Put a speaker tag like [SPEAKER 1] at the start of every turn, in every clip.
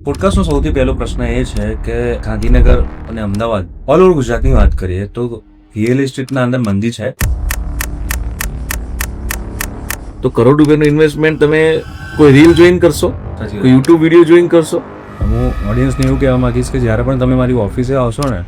[SPEAKER 1] પોડકાસ્ટનો સૌથી પહેલો પ્રશ્ન એ છે કે ગાંધીનગર અને અમદાવાદ ઓલ ઓવર ગુજરાતની વાત કરીએ તો રિયલ એસ્ટેટના અંદર મંદી છે.
[SPEAKER 2] તો કરોડ રૂપિયાનું ઇન્વેસ્ટમેન્ટ તમે કોઈ રીલ જોઈન કરશો, કોઈ યુટ્યુબ વિડીયો જોઈન કરશો?
[SPEAKER 1] હું ઓડિયન્સને એવું કહેવા માંગીશ કે જ્યારે પણ તમે મારી ઓફિસે આવશો ને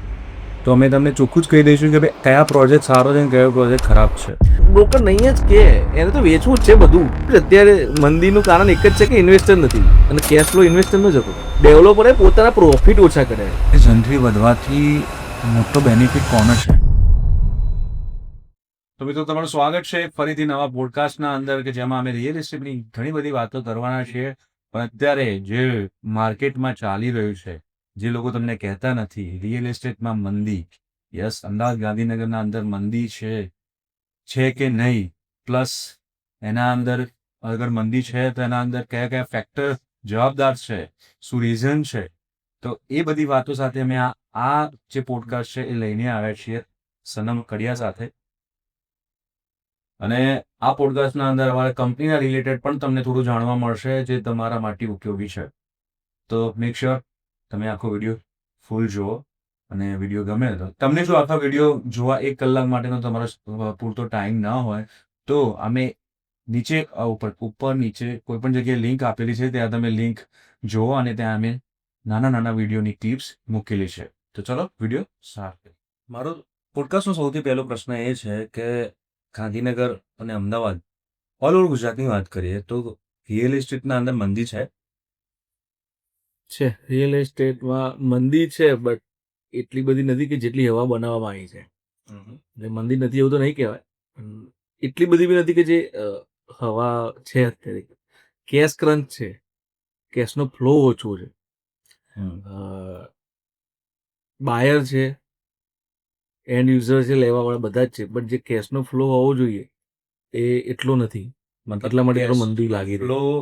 [SPEAKER 1] તો અમે તમને ચોખ્ખું જ કહી દઈશું કે ભાઈ કયા પ્રોજેક્ટ સારો છે અને કયો પ્રોજેક્ટ ખરાબ છે.
[SPEAKER 2] બ્રોકર નહીં જ કે એને તો વેચવું જ છે બધું. અત્યારે મંદીનું કારણ એક જ છે કે ઇન્વેસ્ટર નથી અને કેશ ફ્લો ઇન્વેસ્ટરનો જ હતો. ડેવલપરે પોતાના પ્રોફિટ ઓછા કર્યા.
[SPEAKER 1] એ જંત્રી વધવાથી મોટો બેનિફિટ કોનો છે? તો મિત્રો તમારું સ્વાગત છે ફરીથી નવા પોડકાસ્ટના અંદર કે જેમાં અમે રિયલ એસ્ટેટની ઘણી બધી વાતો કરવાના છીએ. પણ અત્યારે જે માર્કેટમાં ચાલી રહ્યું છે, જે લોકો તમને કહેતા નથી, રિયલ એસ્ટેટમાં મંદી. યસ, અમદાવાદ ગાંધીનગરના અંદર મંદી છે કે નહીં, પ્લસ એના અંદર અગર મંદી છે તો એના અંદર કયા કયા ફેક્ટર જવાબદાર છે, શું રીઝન છે, તો એ બધી વાતો સાથે અમે આ જે પોડકાસ્ટ છે એ લઈને આવ્યા છીએ સનમ કડિયા સાથે. અને આ પોડકાસ્ટના અંદર અમારા કંપનીના રિલેટેડ પણ તમને થોડું જાણવા મળશે જે તમારા માટે ઉપયોગી છે. તો મેક શ્યોર તમે આખો વિડીયો ફૂલ જુઓ અને વિડીયો ગમે તો તમને જો આખા વિડીયો જોવા 1 કલાક માટેનો તમારો પૂરતો ટાઈમ ના હોય તો અમે નીચે ઉપર નીચે કોઈ પણ જગ્યાએ લિંક આપેલી છે, ત્યાં તમે લિંક જુઓ અને ત્યાં અમે નાના નાના વિડીયોની ક્લિપ્સ મૂકેલી છે. તો ચલો વિડીયો સ્ટાર્ટ કરીએ. મારો પોડકાસ્ટનો સૌથી પહેલો પ્રશ્ન એ છે કે ગાંધીનગર અને અમદાવાદ ઓલ ઓવર ગુજરાતની વાત કરીએ તો રિયલ એસ્ટેટના અંદર મંદી
[SPEAKER 2] છે. રિયલ એસ્ટેટમાં મંદી છે, બટ એટલી બધી નથી કે જેટલી હવા બનાવવામાં આવી છે. એટલે મંદી નથી એવું તો નહીં કહેવાય, એટલી બધી બી નથી કે જે હવા છે. અત્યારે કેશ ક્રંચ છે, કેશનો ફ્લો ઓછો છે, બાયર છે, એન્ડ યુઝર છે, લેવાવાળા બધા જ છે, બટ જે કેશનો ફ્લો હોવો જોઈએ એ એટલો નથી. એટલા માટે એટલો મંદી લાગી રહી.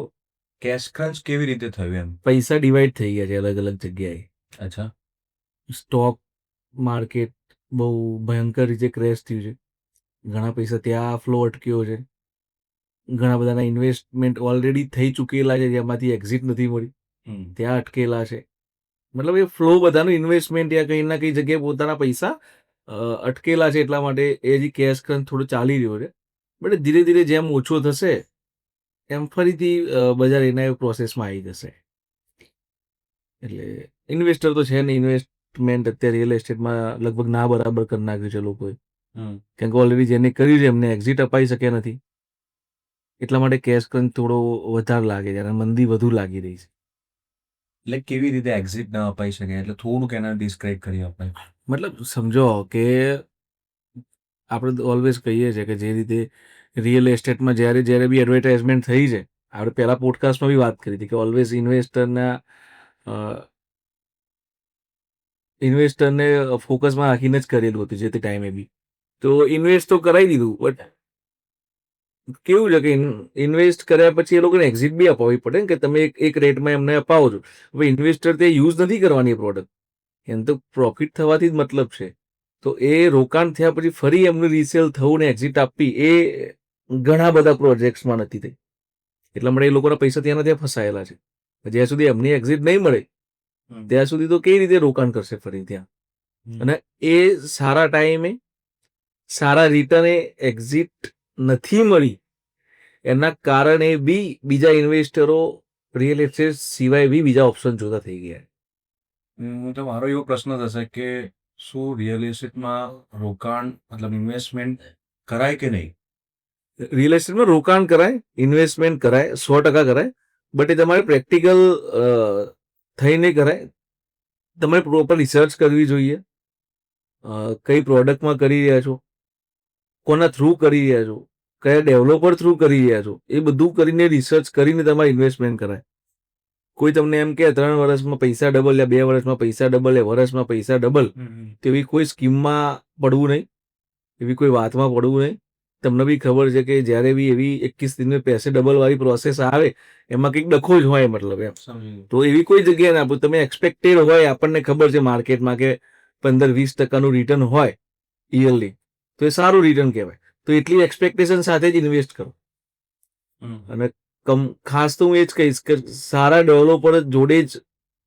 [SPEAKER 1] કેશ ક્રંચ કેવી રીતે થયું એમ?
[SPEAKER 2] પૈસા ડિવાઈડ થઈ ગયા છે અલગ અલગ જગ્યાએ.
[SPEAKER 1] અચ્છા.
[SPEAKER 2] સ્ટોક માર્કેટ બહુ ભયંકર રીતે ક્રેશ થયું છે. ઘણા પૈસા ત્યાં ફ્લો અટક્યો છે. ઘણા બધાના ઇન્વેસ્ટમેન્ટ ઓલરેડી થઈ ચૂકેલા છે જેમાંથી એક્ઝિટ નથી મળી, ત્યાં અટકેલા છે. મતલબ એ ફ્લો બધાનું ઇન્વેસ્ટમેન્ટ યા કંઈ ના કંઈ જગ્યાએ પોતાના પૈસા અટકેલા છે. એટલા માટે એ જે કેશ ક્રંચ થોડો ચાલી રહ્યો છે. બટ ધીરે ધીરે જેમ ઓછો થશે એમ ફરીથી બજાર એના પ્રોસેસમાં આવી જશે. એટલે ઇન્વેસ્ટર તો છે ને, ઇન્વેસ્ટમેન્ટ અત્યારે રિયલ એસ્ટેટમાં લગભગ ના બરાબર કરી નાખ્યું છે લોકોએ. કેમ કે ઓલરેડી જેને કર્યું છે એમને એક્ઝિટ અપાઈ શકે નથી. એટલા માટે કેશ ક્રંચ થોડો વધારે લાગે છે અને મંદી વધુ લાગી રહી છે.
[SPEAKER 1] એટલે કેવી રીતે એક્ઝિટ ન અપાઈ શકે? એટલે થોડુંક એના ડિસ્ક્રાઇબ કરી આપણે.
[SPEAKER 2] મતલબ સમજો કે આપણે ઓલવેઝ કહીએ છીએ કે જે રીતે રિયલ એસ્ટેટમાં જ્યારે બી એડવર્ટાઇઝમેન્ટ થઈ છે, આપણે પહેલા પોડકાસ્ટમાં બી વાત કરી હતી કે ઓલવેઝ ઇન્વેસ્ટરને ફોકસમાં રાખીને જ કરેલું હતું જે તે ટાઈમે બી. તો ઇન્વેસ્ટ તો કરાવી દીધું, બટ કેવું છે કે ઇન્વેસ્ટ કર્યા પછી એ લોકોને એક્ઝિટ બી અપાવવી પડે ને, કે તમે એક રેટમાં એમને અપાવો છો. હવે ઇન્વેસ્ટર તે યુઝ નથી કરવાની એ પ્રોડક્ટ, એને તો પ્રોફિટ થવાથી જ મતલબ છે. તો એ રોકાણ થયા પછી ફરી એમનું રિસેલ થવું ને એક્ઝિટ આપવી એ ઘણા બધા પ્રોજેક્ટ્સમાં નથી થઈ. એટલા માટે એ લોકોના પૈસા ત્યાં ત્યાં ફસાયેલા છે. જ્યાં સુધી એમની એક્ઝિટ નહીં મળે ત્યાં સુધી તો કઈ રીતે રોકાણ કરશે ફરી ત્યાં? અને એ સારા ટાઈમે સારા રિટર્ને એક્ઝિટ નથી મળી એના કારણે બી બીજા ઇન્વેસ્ટરો રિયલ એસ્ટેટ સિવાય બી બીજા ઓપ્શન જોતા થઈ ગયા.
[SPEAKER 1] તો મારો એવો પ્રશ્ન થશે કે શું રિયલ એસ્ટેટમાં રોકાણ મતલબ ઇન્વેસ્ટમેન્ટ કરાય કે નહીં?
[SPEAKER 2] રિયલ એસ્ટેટમાં રોકાણ કરાય, ઇન્વેસ્ટમેન્ટ કરાય, 100% કરાય, બટ એ તમારે પ્રેક્ટિકલ થઈને કરાય. તમારે પ્રોપર રિસર્ચ કરવી જોઈએ. કઈ પ્રોડક્ટમાં કરી રહ્યા છો, કોના થ્રુ કરી રહ્યા છો, કયા ડેવલપર થ્રુ કરી રહ્યા છો, એ બધું કરીને રિસર્ચ કરીને તમારે ઇન્વેસ્ટમેન્ટ કરાય. કોઈ તમને એમ કે 3 વર્ષમાં પૈસા ડબલ, યા 2 વર્ષમાં પૈસા ડબલ, યા વર્ષમાં પૈસા ડબલ, તેવી કોઈ સ્કીમમાં પડવું નહીં, એવી કોઈ વાતમાં પડવું નહીં. તમને બી ખબર છે કે જ્યારે બી એવી 21 દિન પૈસે ડબલ વાળી પ્રોસેસ આવે એમાં કંઈક ડખો જ હોય, મતલબ એમ. તો એવી કોઈ જગ્યાએ ના આપો. તમે એક્સપેક્ટેડ હોય, આપણને ખબર છે માર્કેટમાં કે 15-20% રિટર્ન હોય યરલી, તો એ સારું રિટર્ન કહેવાય. તો એટલી એક્સપેક્ટેશન સાથે જ ઇન્વેસ્ટ કરો. અને ખાસ તો હું એ જ કહીશ કે સારા ડેવલપર જોડે જ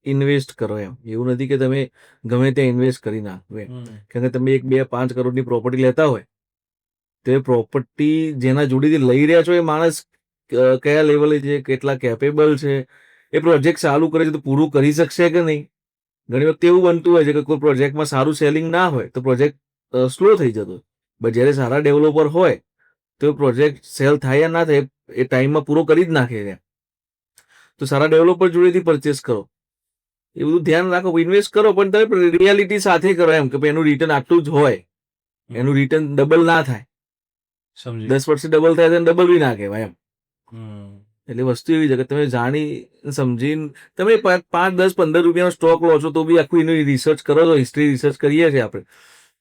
[SPEAKER 2] ઇન્વેસ્ટ કરો એમ. એવું નથી કે તમે ગમે ત્યાં ઇન્વેસ્ટ કરી નાખો એમ. કારણ કે તમે 1, 2, 5 કરોડની પ્રોપર્ટી લેતા હોય તો એ પ્રોપર્ટી જેના જોડેથી લઈ રહ્યા છો એ માણસ કયા લેવલે છે, કેટલા કેપેબલ છે, એ પ્રોજેક્ટ ચાલુ કરે છે તો પૂરું કરી શકશે કે નહીં. ઘણી વખત એવું બનતું હોય છે કે કોઈ પ્રોજેક્ટમાં સારું સેલિંગ ના હોય તો પ્રોજેક્ટ સ્લો થઈ જતો હોય. બટ જ્યારે સારા ડેવલપર હોય તો પ્રોજેક્ટ સેલ થાય યા ના થાય એ ટાઈમમાં પૂરો કરી જ નાખે છે. તો સારા ડેવલપર જોડેથી પરચેસ કરો, એ બધું ધ્યાન રાખો, ઇન્વેસ્ટ કરો પણ તમે રિયાલિટી સાથે કરો એમ કે ભાઈ એનું રિટર્ન આટલું જ હોય, એનું રિટર્ન ડબલ ના થાય.
[SPEAKER 1] સમજી
[SPEAKER 2] 10 વર્ષે ડબલ થાય તો ડબલ બી ના કહેવાય એમ.
[SPEAKER 1] હમ.
[SPEAKER 2] એટલે વસ્તુ એવી છે કે તમે જાણી સમજીને તમે 5, 10, 15 રૂપિયાનો સ્ટોક લો છો તો બી આખું એનું રિસર્ચ કરો છો. હિસ્ટ્રી રિસર્ચ કરીએ છીએ આપણે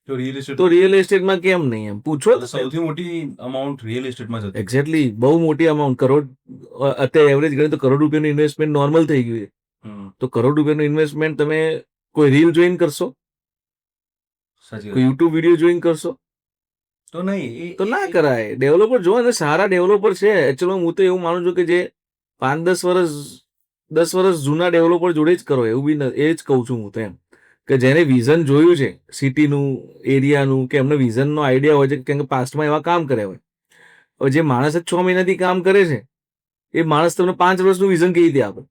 [SPEAKER 1] તો રિયલ એસ્ટેટ
[SPEAKER 2] તો રિયલ એસ્ટેટમાં કેમ નહીં એમ પૂછો.
[SPEAKER 1] સૌથી મોટી અમાઉન્ટ રિયલ એસ્ટેટમાં જતી.
[SPEAKER 2] એક્ઝેક્ટલી બહુ મોટી અમાઉન્ટ, કરોડ અત્યારે એવરેજ ગણીએ તો કરોડ રૂપિયાનું ઇન્વેસ્ટમેન્ટ નોર્મલ થઈ ગયું છે. તો કરોડ રૂપિયાનું ઇન્વેસ્ટમેન્ટ તમે કોઈ રીલ જોઈન કરશો,
[SPEAKER 1] સાચી
[SPEAKER 2] કોઈ યુટ્યુબ વિડીયો જોઈન કરશો
[SPEAKER 1] તો નહીં,
[SPEAKER 2] તો ના કરાય. ડેવલપર જો અને સારા ડેવલપર છે. એકચ્યુઅલી હું તો એવું માનું છું કે જે 5, 10 વર્ષ જૂના ડેવલપર જોડે જ કરો. એવું બી એ જ કહું છું હું તો એમ કે જેને વિઝન જોયું છે સિટીનું, એરિયાનું, કે એમને વિઝનનો આઈડિયા હોય છે, કેમ કે પાસ્ટમાં એવા કામ કર્યા હોય. હવે જે માણસ જ 6 મહિનાથી કામ કરે છે એ માણસ તમને 5 વર્ષનું વિઝન કેવી રીતે આપે?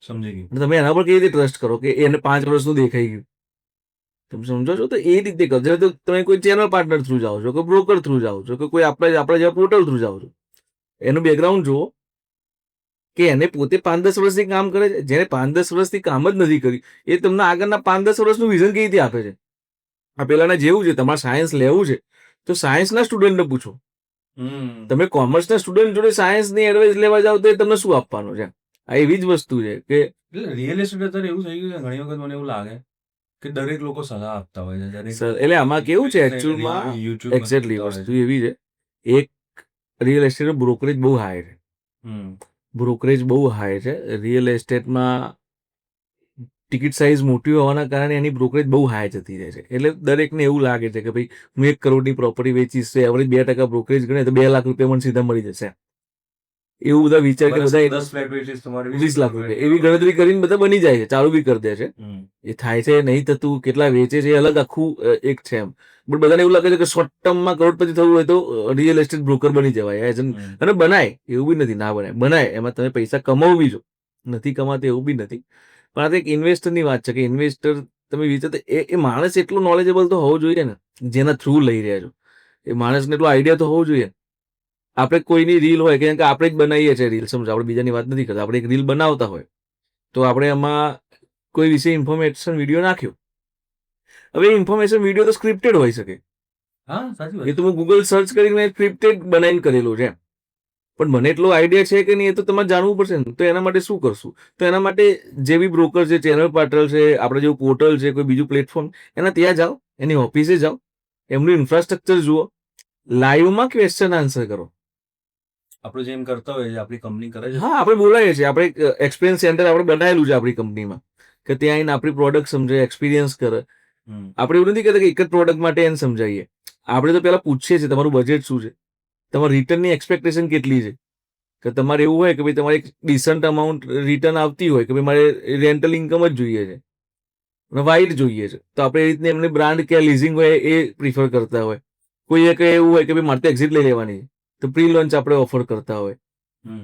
[SPEAKER 1] સમજી ગયું.
[SPEAKER 2] તમે એના પર કેવી રીતે ટ્રસ્ટ કરો કે એને 5 વર્ષનું દેખાઈ ગયું? તમે સમજો છો? તો એ રીતે કરો. જ્યારે તો તમે કોઈ ચેનલ પાર્ટનર થ્રુ જાઓ છો, કે બ્રોકર થ્રુ જાઓ છો, કે કોઈ આપણા જેવા પોર્ટલ થ્રુ જાઓ છો, એનું બેકગ્રાઉન્ડ જુઓ કે એને પોતે 5, 10 વર્ષથી કામ કરે છે. જેને 5, 10 વર્ષથી કામ જ નથી કર્યું એ તમને આગળના 5, 10 વર્ષનું વિઝન કેવી રીતે આપે છે? આ પેલાને જેવું છે, તમારે સાયન્સ લેવું છે તો સાયન્સના સ્ટુડન્ટને પૂછો. તમે કોમર્સના સ્ટુડન્ટ જોડે સાયન્સની એડવાઇસ લેવા જાઓ તો એ તમને શું આપવાનું છે? આ એવી જ વસ્તુ છે કે
[SPEAKER 1] રિયલ એસ્ટેટ અત્યારે એવું થઈ ગયું છે, ઘણી વખત મને એવું લાગે કે દરેક લોકો સલાહ આપતા હોય છે.
[SPEAKER 2] સર એટલે આમાં કેવું છે એકચ્યુઅલમાં, એક્ઝેક્ટલી વસ્તુ એવી છે, એક રિયલ એસ્ટેટનો બ્રોકરેજ બહુ હાઈ છે. બ્રોકરેજ બહુ હાઈ છે રિયલ એસ્ટેટમાં. ટિકિટ સાઇઝ મોટી હોવાના કારણે એની બ્રોકરેજ બહુ હાઈ જતી રહે છે. એટલે દરેકને એવું લાગે છે કે ભાઈ હું 1 કરોડની પ્રોપર્ટી વેચીશ તો એવરેજ 2% બ્રોકરેજ ગણે તો 2 લાખ રૂપિયા મને સીધા મળી જશે. એવું બધા વિચાર કે બધા
[SPEAKER 1] 10 ફ્લેટ વેચીસ તમારે
[SPEAKER 2] 20 લાખ રૂપિયા એવી ગણતરી કરીને બધા બની જાય છે, ચાલુ બી કરી દે છે. એ થાય છે નહીં થતું, કેટલા વેચે છે એ અલગ આખું એક છે એમ. બટ બધાને એવું લાગે છે કે શોર્ટ ટર્મમાં કરોડપતિ થવું હોય તો રિયલ એસ્ટેટ બ્રોકર બની જવાય. અને બનાય, એવું બી નથી ના બનાય, બનાય. એમાં તમે પૈસા કમાવવી જો, નથી કમાતા એવું બી નથી. પણ આ તો એક ઇન્વેસ્ટરની વાત છે કે ઇન્વેસ્ટર તમે વિચારતા એ માણસ એટલો નોલેજેબલ તો હોવો જોઈએ ને જેના થ્રુ લઈ રહ્યા છો. એ માણસને એટલો આઈડિયા તો હોવો જોઈએ. આપણે કોઈની રીલ હોય કે આપણે જ બનાવીએ છીએ રીલ, સમજો, આપણે બીજાની વાત નથી કરતા, આપણે એક રીલ બનાવતા હોય તો આપણે એમાં કોઈ વિશે ઇન્ફોર્મેશન વિડીયો નાખ્યો. હવે ઇન્ફોર્મેશન વિડીયો તો સ્ક્રિપ્ટેડ હોઈ શકે.
[SPEAKER 1] હા, સાચી વાત.
[SPEAKER 2] એ તો હું ગૂગલ સર્ચ કરીને સ્ક્રિપ્ટેડ બનાવીને કરેલું છે. પણ મને એટલો આઈડિયા છે કે નહીં એ તો તમારે જાણવું પડશે ને. તો એના માટે શું કરશું? તો એના માટે જે બી બ્રોકર છે, ચેનલ પાર્ટનર છે, આપણે જેવું પોર્ટલ છે, કોઈ બીજું પ્લેટફોર્મ, એના ત્યાં જાઓ, એની ઓફિસે જાઓ, એમનું ઇન્ફ્રાસ્ટ્રક્ચર જુઓ, લાઈવમાં ક્વેશ્ચન આન્સર કરો.
[SPEAKER 1] આપણે જેમ કરતા હોય આપણી કંપની કરે છે.
[SPEAKER 2] હા, આપણે બોલાવીએ છીએ, આપણે એક્સપિરિયન્સ સેન્ટર આપણે બનાવેલું છે આપણી કંપનીમાં કે ત્યાં આવીને આપણી પ્રોડક્ટ સમજે, એક્સપિરિયન્સ કરે. આપણે એવું નથી કહેતા કે એક જ પ્રોડક્ટ માટે એને સમજાવીએ. આપણે તો પહેલા પૂછીએ છીએ તમારું બજેટ શું છે, તમારી રિટર્નની એક્સપેક્ટેશન કેટલી છે. કે તમારે એવું હોય કે ભાઈ તમારે એક ડિસન્ટ અમાઉન્ટ રિટર્ન આવતી હોય કે ભાઈ મારે રેન્ટલ ઇન્કમ જ જોઈએ છે અને વાઇટ જોઈએ છે, તો આપણે એ રીતની એમને બ્રાન્ડ કે લીઝિંગ હોય એ પ્રિફર કરતા હોય. કોઈ એક એવું હોય કે ભાઈ મારે તો એક્ઝિટ લઈ લેવાની છે તો પ્રી લોન્ચ આપણે ઓફર કરતા હોય.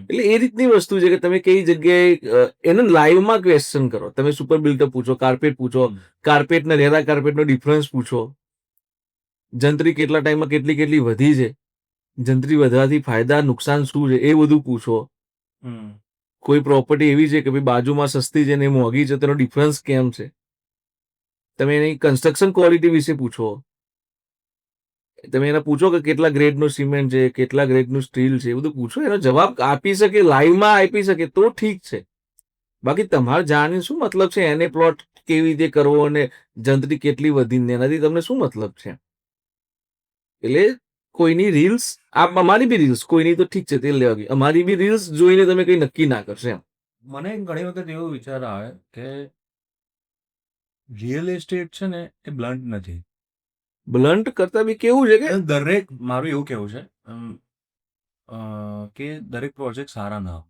[SPEAKER 2] એટલે એ રીતની વસ્તુ છે કે તમે કઈ જગ્યાએ એને લાઈવમાં ક્વેશ્ચન કરો. તમે સુપર બિલ્ડર પૂછો, કાર્પેટ પૂછો, કાર્પેટ ને રેરા કાર્પેટનો ડિફરન્સ પૂછો, જંત્રી કેટલા ટાઈમમાં કેટલી વધી છે, જંત્રી વધવાથી ફાયદા નુકસાન શું છે એ બધું પૂછો. કોઈ પ્રોપર્ટી એવી છે કે ભાઈ બાજુમાં સસ્તી છે ને મોંઘી છે, તેનો ડિફરન્સ કેમ છે. તમે એની કન્સ્ટ્રક્શન ક્વોલિટી વિશે પૂછો. તમે એને પૂછો કે કેટલા ગ્રેડનું સિમેન્ટ છે, કેટલા ગ્રેડનું સ્ટીલ છે, એ બધું પૂછો. એનો જવાબ આપી શકે, લાઈવમાં આપી શકે તો ઠીક છે. બાકી તમારે જાણીને શું મતલબ છે એને પ્લોટ કેવી રીતે કરવો અને જંત્રી કેટલી વધીને, એનાથી તમને શું મતલબ છે? એટલે કોઈની રીલ્સ, અમારી બી રીલ્સ, કોઈની તો ઠીક છે તે લેવા ગઈ, અમારી બી રીલ્સ જોઈને તમે કઈ નક્કી ના કરશો એમ.
[SPEAKER 1] મને ઘણી વખત એવો વિચાર આવે કે રિયલ એસ્ટેટ છે ને એ બ્લન્ટ નથી.
[SPEAKER 2] બ્લન્ટ કરતા બી કેવું છે કે
[SPEAKER 1] દરેક, મારું એવું કેવું છે કે દરેક પ્રોજેક્ટ સારા ના હોય.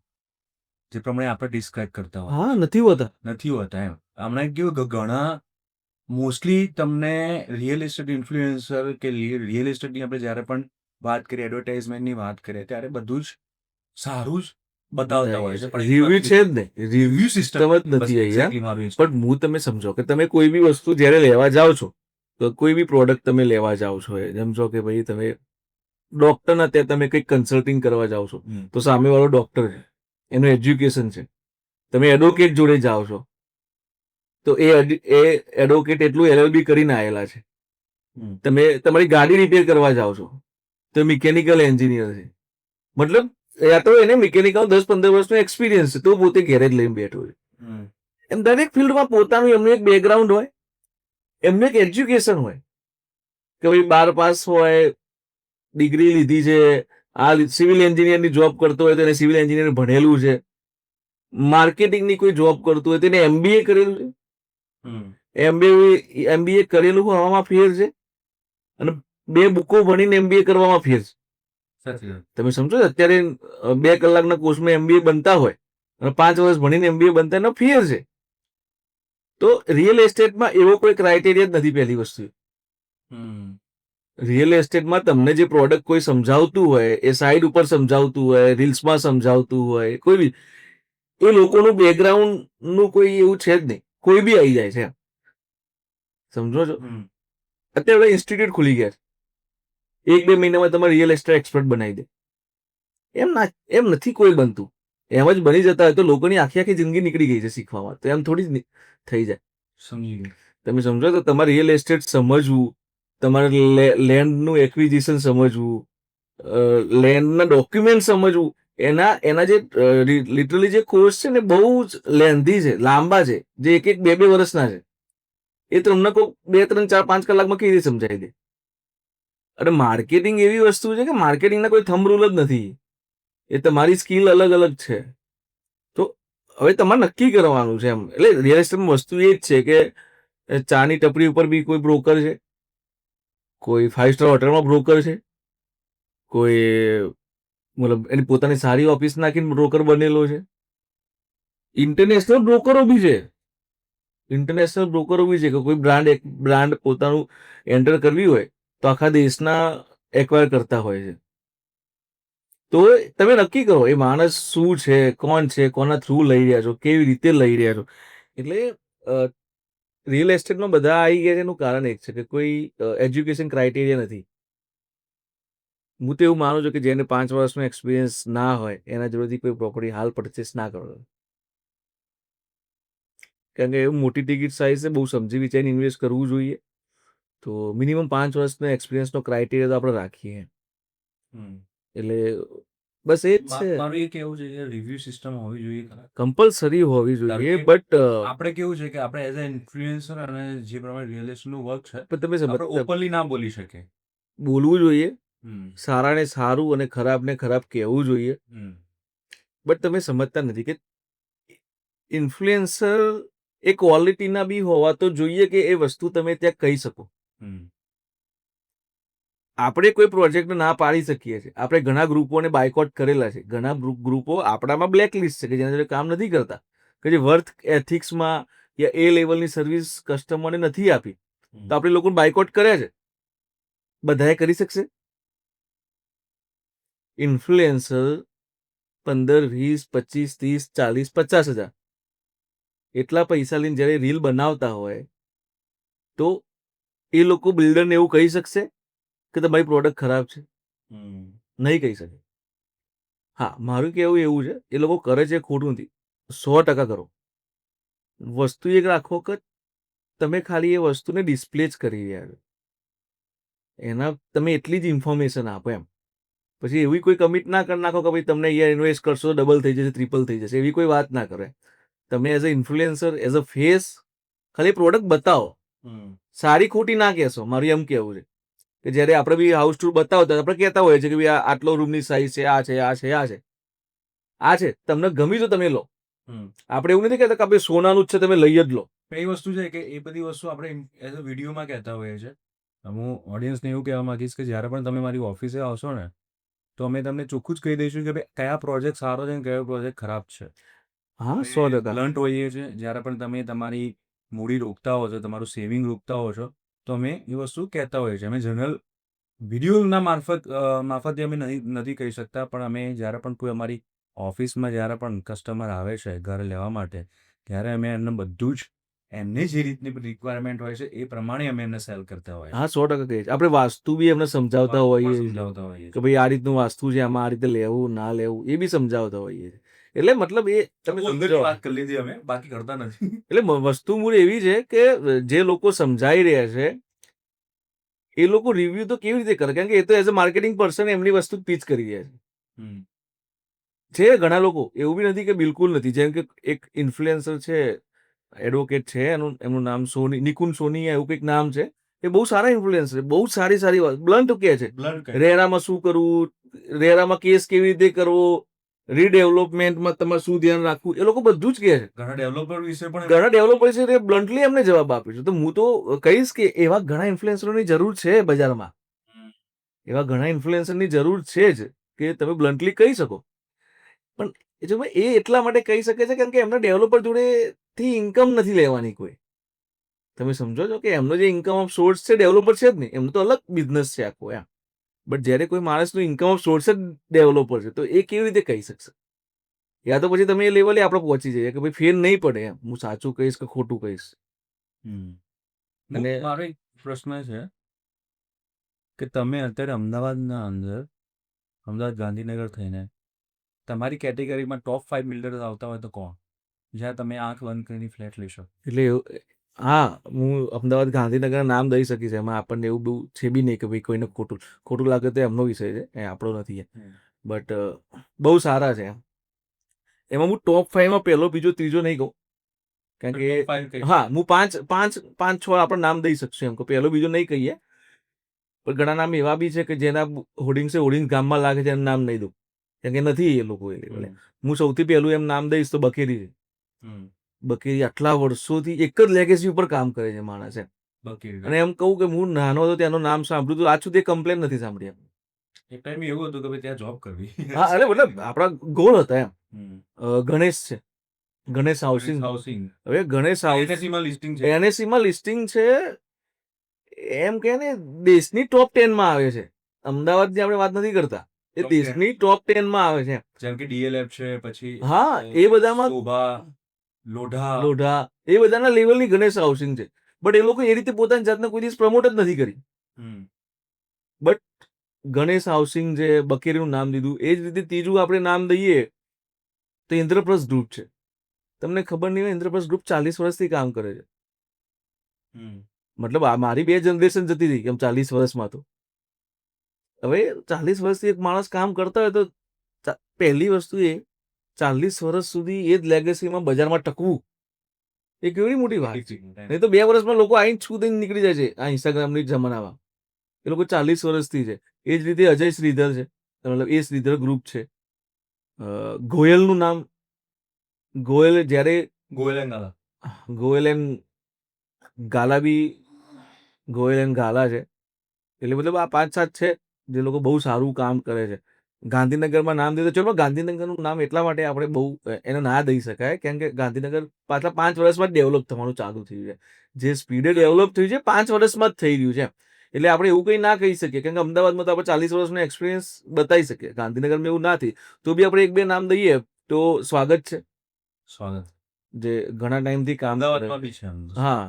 [SPEAKER 1] જે પ્રમાણે આપણે ડિસ્ક્રાઇબ કરતા હોય
[SPEAKER 2] હા, નથી હોતા.
[SPEAKER 1] નથી હોતા એમ. હમણાં કેવું કે ઘણા મોસ્ટલી તમને રિયલ એસ્ટેટ ઇન્ફ્લુએન્સર કે રિયલ એસ્ટેટની આપણે જ્યારે પણ વાત કરીએ, એડવર્ટાઇઝમેન્ટની વાત કરીએ, ત્યારે બધું જ સારું જ બતાવતા હોય છે.
[SPEAKER 2] રિવ્યુ છે જ નહીં. રિવ્યુ
[SPEAKER 1] રિવ્યુ
[SPEAKER 2] સિસ્ટમ જ નથી અહીંયા.
[SPEAKER 1] એક્ઝેક્ટલી મારું
[SPEAKER 2] પણ હું તમે સમજો કે તમે કોઈ બી વસ્તુ જ્યારે લેવા જાઓ છો, તો કોઈ બી પ્રોડક્ટ તમે લેવા જાઓ છો, સમજો કે ભાઈ તમે ડોક્ટરના ત્યાં તમે કંઈક કન્સલ્ટિંગ કરવા જાઓ છો, તો સામેવાળો ડોક્ટર છે, એનું એજ્યુકેશન છે. તમે એડવોકેટ જોડે જાઓ છો, તો એ એડવોકેટ એટલું LLB કરીને આવેલા છે. તમે તમારી ગાડી રિપેર કરવા જાઓ છો, તો મિકેનિકલ એન્જિનિયર છે. મતલબ યા તો એને મિકેનિકલ 10-15 વર્ષનો એક્સપિરિયન્સ છે, તો પોતે ગેરેજ લઈને બેઠો છે. એમ દરેક ફિલ્ડમાં પોતાનું એમનું એક બેકગ્રાઉન્ડ હોય, એમનું એક એજ્યુકેશન હોય, કે ભાઈ 12 પાસ હોય, ડિગ્રી લીધી છે, આ સિવિલ એન્જિનિયરની જોબ કરતો હોય તો એને સિવિલ એન્જિનિયર ભણેલું છે, માર્કેટિંગની કોઈ જોબ કરતું હોય તો એને MBA કરેલું છે. MBA કરેલું હોવામાં ફેર છે, અને 2 બુકો ભણીને MBA કરવામાં ફેર છે.
[SPEAKER 1] સાચી વાત.
[SPEAKER 2] તમે સમજો છો અત્યારે 2 કલાકના કોર્સમાં MBA બનતા હોય અને 5 વર્ષ ભણીને MBA બનતા એનો ફેર છે. તો રિયલ એસ્ટેટમાં એવો કોઈ ક્રાઇટેરિયા જ નથી. પહેલી વસ્તુ, રિયલ એસ્ટેટમાં તમને જે પ્રોડક્ટ કોઈ સમજાવતું હોય, એ સાઈડ ઉપર સમજાવતું હોય, રીલ્સમાં સમજાવતું હોય, કોઈ બી, એ લોકોનું બેકગ્રાઉન્ડનું કોઈ એવું છે જ નહીં. કોઈ બી આવી જાય છે, સમજો છો. અત્યારે ઇન્સ્ટિટ્યૂટ ખુલી ગયા છે, 1-2 મહિનામાં તમારે રિયલ એસ્ટેટ એક્સપર્ટ બનાવી દે. એમ નથી કોઈ બનતું. એમ જ બની જતા હોય તો લોકોની આખી જિંદગી નીકળી ગઈ છે શીખવામાં. તો એમ થોડી જ થઈ જાય.
[SPEAKER 1] સમજી ગયો.
[SPEAKER 2] તમે સમજો તો તમારે રિયલ એસ્ટેટ સમજવું, તમારે લેન્ડનું એક્વિઝિશન સમજવું, લેન્ડના ડોક્યુમેન્ટ સમજવું, એના જે લિટરલી જે કોર્સ છે ને બહુ જ લેન્ધી છે, લાંબા છે, જે 1-1, 2-2 વર્ષના છે. એ તમને કોઈ 2, 3, 4, 5 કલાકમાં કેવી રીતે સમજાવી દે. અને માર્કેટિંગ એવી વસ્તુ છે કે માર્કેટિંગના કોઈ થંબ રૂલ જ નથી. એ તમારી સ્કિલ અલગ અલગ છે. તો હવે તમારે નક્કી કરવાનું છે એમ. એટલે રિયલ એસ્ટેટમાં વસ્તુ એ જ છે કે ચાની ટપરી ઉપર બી કોઈ બ્રોકર છે, કોઈ 5 સ્ટાર હોટલમાં બ્રોકર છે, કોઈ મતલબ એની પોતાની સારી ઓફિસ નાખીને બ્રોકર બનેલો છે. ઇન્ટરનેશનલ બ્રોકરો બી છે. કે કોઈ બ્રાન્ડ પોતાનું એન્ટર કરવી હોય તો આખા દેશના એક્વાયર કરતા હોય છે. તો તમે નક્કી કરો એ માણસ શું છે, કોણ છે, કોના થ્રુ લઈ રહ્યા છો, કેવી રીતે લઈ રહ્યા છો. એટલે રિયલ એસ્ટેટમાં બધા આવી ગયા છે એનું કારણ એક છે કે કોઈ એજ્યુકેશન ક્રાઇટેરિયા નથી. હું તો એવું માનું છું કે જેને 5 વર્ષનો એક્સપિરિયન્સ ના હોય એના જોડેથી કોઈ પ્રોપર્ટી હાલ પરચેસ ના કરો. કારણ કે એવું મોટી ટિકિટ સાઇઝ છે, બહુ સમજી વિચારીને ઇન્વેસ્ટ કરવું જોઈએ. તો મિનિમમ 5 વર્ષનો એક્સપિરિયન્સનો ક્રાઇટેરિયા તો આપણે રાખીએ. એટલે બસ એ જ છે.
[SPEAKER 1] મારું એ કેવું છે કે રિવ્યુ સિસ્ટમ હોવી જોઈએ.
[SPEAKER 2] કમ્પલસરી હોવી જોઈએ.
[SPEAKER 1] કે
[SPEAKER 2] બટ
[SPEAKER 1] આપણે કેવું છે કે આપણે એઝ અ ઇન્ફ્લુએન્સર અને જે પ્રમાણે રિયલ એસ્ટેટનું વર્ક છે,
[SPEAKER 2] તમે
[SPEAKER 1] આપણે ઓપનલી ના બોલી શકીએ.
[SPEAKER 2] બોલવું જોઈએ, સારાને સારું અને ખરાબને ખરાબ કહેવું જોઈએ. બટ તમે સમજતા નથી કે ઇન્ફ્લુએન્સર એ ક્વોલિટીના બી હોવા તો જોઈએ કે એ વસ્તુ તમે ત્યાં કહી શકો. આપણે કોઈ પ્રોજેક્ટ ના પાડી શકીએ છીએ. આપણે ઘણા ગ્રુપોને બાયકોટ કરેલા છે. ઘણા ગ્રુપો આપણામાં બ્લેકલિસ્ટ છે કે જેના જોડે કામ નથી કરતા, કે જે વર્થ એથિક્સમાં યા એ લેવલની સર્વિસ કસ્ટમરને નથી આપી, તો આપણે લોકોને બાયકોટ કર્યા છે. બધાએ કરી શકશે? ઇન્ફ્લુએન્સર 15, 20, 25, 30, 40, 50,000 એટલા પૈસા લઈને જ્યારે રીલ બનાવતા હોય તો એ લોકો બિલ્ડરને એવું કહી શકશે કે તમારી પ્રોડક્ટ ખરાબ છે? નહીં કહી શકે. હા, મારું કહેવું એવું છે, એ લોકો કરે છે ખોટું નથી, 100% કરો. વસ્તુ એક રાખો કે તમે ખાલી એ વસ્તુને ડિસ્પ્લે જ કરી રહ્યા છો. એના તમે એટલી જ ઇન્ફોર્મેશન આપો એમ. પછી એવી કોઈ કમિટ ના કરી નાખો કે ભાઈ તમને અહીંયા ઇન્વેસ્ટ કરશો તો ડબલ થઈ જશે, ટ્રિપલ થઈ જશે. એવી કોઈ વાત ના કરે. તમે as a influencer, as a face ખાલી પ્રોડક્ટ બતાવો. સારી ખોટી ના કહેશો. મારું એમ કહેવું છે કે જ્યારે આપણે બી હાઉસ ટૂર બતાવતા આપણે કહેતા હોઈએ છીએ કે ભાઈ આટલો રૂમની સાઇઝ છે, આ છે, આ છે, આ છે, આ છે, તમને ગમી તો તમે લો. આપણે એવું નથી કહેતા કે આપણે સોનાનું જ છે તમે લઈ જ લો.
[SPEAKER 1] એ વસ્તુ છે કે એ બધી વસ્તુ આપણે એઝ અ વિડીયોમાં કહેતા હોઈએ છીએ. હું ઓડિયન્સને એવું કહેવા માંગીશ કે જ્યારે પણ તમે મારી ઓફિસે આવશો ને, તો અમે તમને ચોખ્ખું જ કહી દઈશું કે ભાઈ કયા પ્રોજેક્ટ સારો છે અને કયો પ્રોજેક્ટ ખરાબ છે.
[SPEAKER 2] હા 100%.
[SPEAKER 1] બ્લન્ટ હોઈએ છે જ્યારે પણ તમે તમારી મૂડી રોકતા હો છો, તમારું સેવિંગ રોકતા હો છો, તો અમે એ વસ્તુ કહેતા હોઈએ છીએ. અમે જનરલ વિડીયોના મારફતે અમે નથી કહી શકતા, પણ અમે જ્યારે પણ કોઈ અમારી ઓફિસમાં જ્યારે પણ કસ્ટમર આવે છે ઘર લેવા માટે, ત્યારે અમે એમને બધું જ એમને જે રીતની રિક્વાયરમેન્ટ હોય છે એ પ્રમાણે અમે એમને સેલ કરતા હોઈએ
[SPEAKER 2] હા 100% કહીએ છીએ. આપણે વાસ્તુ બી એમને સમજાવતા હોઈએ છીએ
[SPEAKER 1] સમજાવતા હોઈએ
[SPEAKER 2] કે
[SPEAKER 1] છીએ.
[SPEAKER 2] ભાઈ આ રીતનું વાસ્તુ છે, આમાં આ રીતે લેવું ના લેવું એ બી સમજાવતા હોઈએ છીએ. એટલે મતલબ એ તમે
[SPEAKER 1] સુંદરની
[SPEAKER 2] સમજો.
[SPEAKER 1] વાત કરી લીધી અમે, બાકી કરતા નથી.
[SPEAKER 2] એટલે વસ્તુ મૂળ એવી છે કે જે લોકો સમજાઈ રહ્યા છે એ લોકો રિવ્યુ તો કેવી રીતે કરે, કારણ કે એ તો એઝ અ માર્કેટિંગ પર્સન એમની વસ્તુ પીચ કરી રહ્યા
[SPEAKER 1] હમ.
[SPEAKER 2] છે ઘણા લોકો. એવું બી નથી કે બિલકુલ નથી. જેમ કે એક ઇન્ફ્લુએન્સર છે, એડવોકેટ છે, એમનું નામ સોની, નિકુંજ સોની એવું કંઈક નામ છે. એ બહુ સારા ઇન્ફ્લુએન્સર છે, બહુ સારી વાત બ્લન્ટ કહે છે.
[SPEAKER 1] બ્લન્ટ કહે.
[SPEAKER 2] રેરામાં શું કરવું, રેરામાં કેસ કેવી રીતે કરવો, રીડેવલપમેન્ટમાં તમારે શું ધ્યાન રાખવું, એ લોકો બધું જ કહે છે.
[SPEAKER 1] ઘણા ડેવલપર વિશે પણ
[SPEAKER 2] ઘણા ડેવલપર છે તે બ્લન્ટલી એમને જવાબ આપે છે. તો હું તો કહીશ કે એવા ઘણા ઇન્ફ્લુએન્સરોની જરૂર છે બજારમાં.
[SPEAKER 1] હમ.
[SPEAKER 2] એવા ઘણા ઇન્ફ્લુએન્સરની જરૂર છે જ કે તમે બ્લન્ટલી કહી શકો. પણ એ જો ભાઈ એ એટલા માટે કહી શકે છે કારણ કે એમના ડેવલપર જોડેથી ઇન્કમ નથી લેવાની કોઈ. તમે સમજો છો કે એમનો જે ઇન્કમ ઓફ સોર્સ છે ડેવલપર છે જ નહીં. એમનો તો અલગ બિઝનેસ છે આખો એમ. બટ જ્યારે કોઈ માણસનું ઇન્કમ ઓફ સોર્સ જ ડેવલપર છે તો એ કેવી રીતે કહી શકશે? યા તો પછી તમે એ લેવલે આપણે પહોંચી જઈએ કે ભાઈ ફેર નહીં પડે એમ. હું સાચું કહીશ કે ખોટું કહીશ. અને
[SPEAKER 1] મારો એક પ્રશ્ન છે કે તમે અત્યારે અમદાવાદના અંદર, અમદાવાદ ગાંધીનગર થઈને તમારી કેટેગરીમાં ટોપ 5 બિલ્ડર્સ આવતા હોય તો કોણ, જ્યાં તમે આંખ બંધ કરીને ફ્લેટ લેશો?
[SPEAKER 2] એટલે હા, હું અમદાવાદ ગાંધીનગરના નામ દઈ શકીશ. એમાં આપણને એવું બહુ છે બી નહીં કે ભાઈ કોઈને ખોટું લાગે તો એમનો વિષય છે, એ આપણો નથી. બટ બહુ સારા છે એમ. એમાં હું ટોપ 5માં પહેલો, બીજો, ત્રીજો નહીં કહું. કારણ
[SPEAKER 1] Top five
[SPEAKER 2] કે
[SPEAKER 1] કઈ?
[SPEAKER 2] હા, હું પાંચ છ આપણે નામ દઈ શકશું એમ. કે પહેલો બીજો નહીં કહીએ. પણ ઘણા નામ એવા બી છે કે જેના હોર્ડિંગ્સ ગામમાં લાગે છે એનું નામ નહીં દઉં. કારણ કે નથી એ લોકો એ લેવલે. હું સૌથી પહેલું એમ નામ દઈશ તો બખેરી છે. બકેરી આટલા વર્ષોથી એક જ લેગેસી ઉપર કામ કરે છે માણસ એમ. અને એમ કહું કે હું નાનો હતો ત્યાંનું નામ સાંભળ્યું તો આજ સુધી કમ્પ્લેન નથી સાંભળી એમ.
[SPEAKER 1] એક ટાઈમ એવું હતું કે ભાઈ ત્યાં જોબ કરવી.
[SPEAKER 2] હા, અરે મતલબ આપણા ગોળ હતા એમ. ગણેશ છે, ગણેશ હાઉસિંગ. હવે ગણેશ હાઉસિંગ
[SPEAKER 1] લિસ્ટિંગ છે.
[SPEAKER 2] એનએસીમાં લિસ્ટિંગ છે. એમ કે ને દેશની ટોપ 10માં આવે છે. અમદાવાદની આપણે વાત નથી કરતા. એ
[SPEAKER 1] Top 10.
[SPEAKER 2] દેશની ટોપ 10માં આવે છે.
[SPEAKER 1] જેમ કે ડીએલએફ છે, પછી
[SPEAKER 2] હા, એ બધામાં
[SPEAKER 1] શોભા,
[SPEAKER 2] લોઢા એ બધાના લેવલની ગણેશ હાઉસિંગ છે. બટ એ લોકો એ રીતે પોતાની જાતને કોઈ દિવસ પ્રમોટ જ નથી કરી. બટ ગણેશ હાઉસિંગ છે, બકેરીનું નામ દીધું. એ જ રીતે ત્રીજું આપણે નામ દઈએ તો ઇન્દ્રપ્રસ્થ ગ્રુપ છે. તમને ખબર નહીં હોય, ઇન્દ્રપ્રસ્થ ગ્રુપ 40 વર્ષથી કામ કરે છે. મતલબ મારી 2 જનરેશન જતી રહી એમ 40 વર્ષમાં. તો હવે 40 વર્ષથી એક માણસ કામ કરતા હોય તો પહેલી વસ્તુ એ 40 વર્ષ સુધી એ જ લેગેસીમાં બજારમાં ટકવું એ કેવી મોટી વાત છે. નહીં તો 2 વર્ષમાં લોકો આઈને છું દઈને નીકળી જાય છે આ ઇન્સ્ટાગ્રામની જમાનામાં. એ લોકો 40 વર્ષથી છે. એ જ રીતે અજય શ્રીધર છે, મતલબ એ શ્રીધર ગ્રુપ છે. ગોયલનું નામ, ગોયલ જ્યારે Goyal and Gala B, Goyal and Gala છે. એટલે મતલબ આ 5-7 છે જે લોકો બહુ સારું કામ કરે છે. ગાંધીનગરમાં નામ દીધું. ચલો ગાંધીનગરનું નામ એટલા માટે આપણે બહુ એને ના દઈ શકાય કેમ કે ગાંધીનગર પાછલા 5 વર્ષમાં જ ડેવલપ થવાનું ચાલુ થયું છે. જે સ્પીડે ડેવલપ થયું છે 5 વર્ષમાં જ થઈ રહ્યું છે. એટલે આપણે એવું કંઈ ના કહી શકીએ કેમ કે અમદાવાદમાં તો આપણે 40 વર્ષનો એક્સપિરિયન્સ બતાવી શકીએ. ગાંધીનગરમાં એવું ના થઈ તો બી આપણે 1-2 નામ દઈએ તો સ્વાગત છે.
[SPEAKER 1] સ્વાગત.
[SPEAKER 2] જે ઘણા ટાઈમથી કામ કરે.
[SPEAKER 1] અમદાવાદમાં બી છે.
[SPEAKER 2] હા,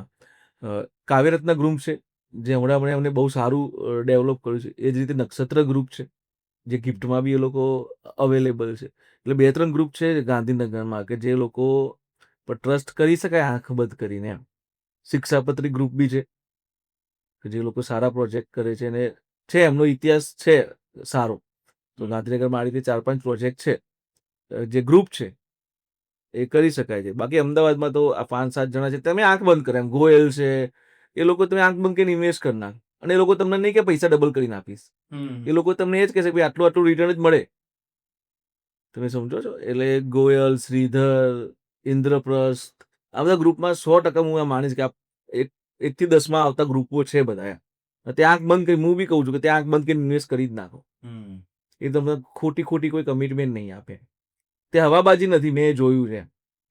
[SPEAKER 2] કાવ્યરત્ન ગ્રુપ છે જે હમણાં એમને બહુ સારું ડેવલપ કર્યું છે. એ જ રીતે નક્ષત્ર ગ્રુપ છે જે ગિફ્ટમાં બી એ લોકો અવેલેબલ છે. એટલે 2-3 ગ્રુપ છે ગાંધીનગરમાં કે જે લોકો પર ટ્રસ્ટ કરી શકાય આંખ બંધ કરીને એમ. શિક્ષાપત્રી ગ્રુપ બી છે કે જે લોકો સારા પ્રોજેક્ટ કરે છે અને છે એમનો ઇતિહાસ છે સારો. તો ગાંધીનગરમાં આ રીતે 4-5 પ્રોજેક્ટ છે જે ગ્રુપ છે એ કરી શકાય છે. બાકી અમદાવાદમાં તો આ 5-7 જણા છે તમે આંખ બંધ કરે એમ. ગોયલ છે એ લોકો તમે આંખ બંધ કરીને ઇન્વેસ્ટ કરી નાખ અને એ લોકો તમને નહીં કે પૈસા ડબલ કરીને આપીશ. એ લોકો તમને એ જ કહેશે કે આટલું રિટર્ન જ મળે. તમે સમજો છો? એટલે ગોયલ, શ્રીધર, ઇન્દ્રપ્રસ્થ આ બધા ગ્રુપમાં 100% હું માનીશ કે 1 થી 10માં આવતા ગ્રુપો છે બધા. ત્યાં આંખ બંધ કરી, હું બી કહું છું કે ત્યાં આંખ બંધ કરીને ઇન્વેસ્ટ કરી જ નાખો. એ તમને ખોટી કોઈ કમિટમેન્ટ નહીં આપે. તે હવાબાજી નથી, મેં જોયું છે.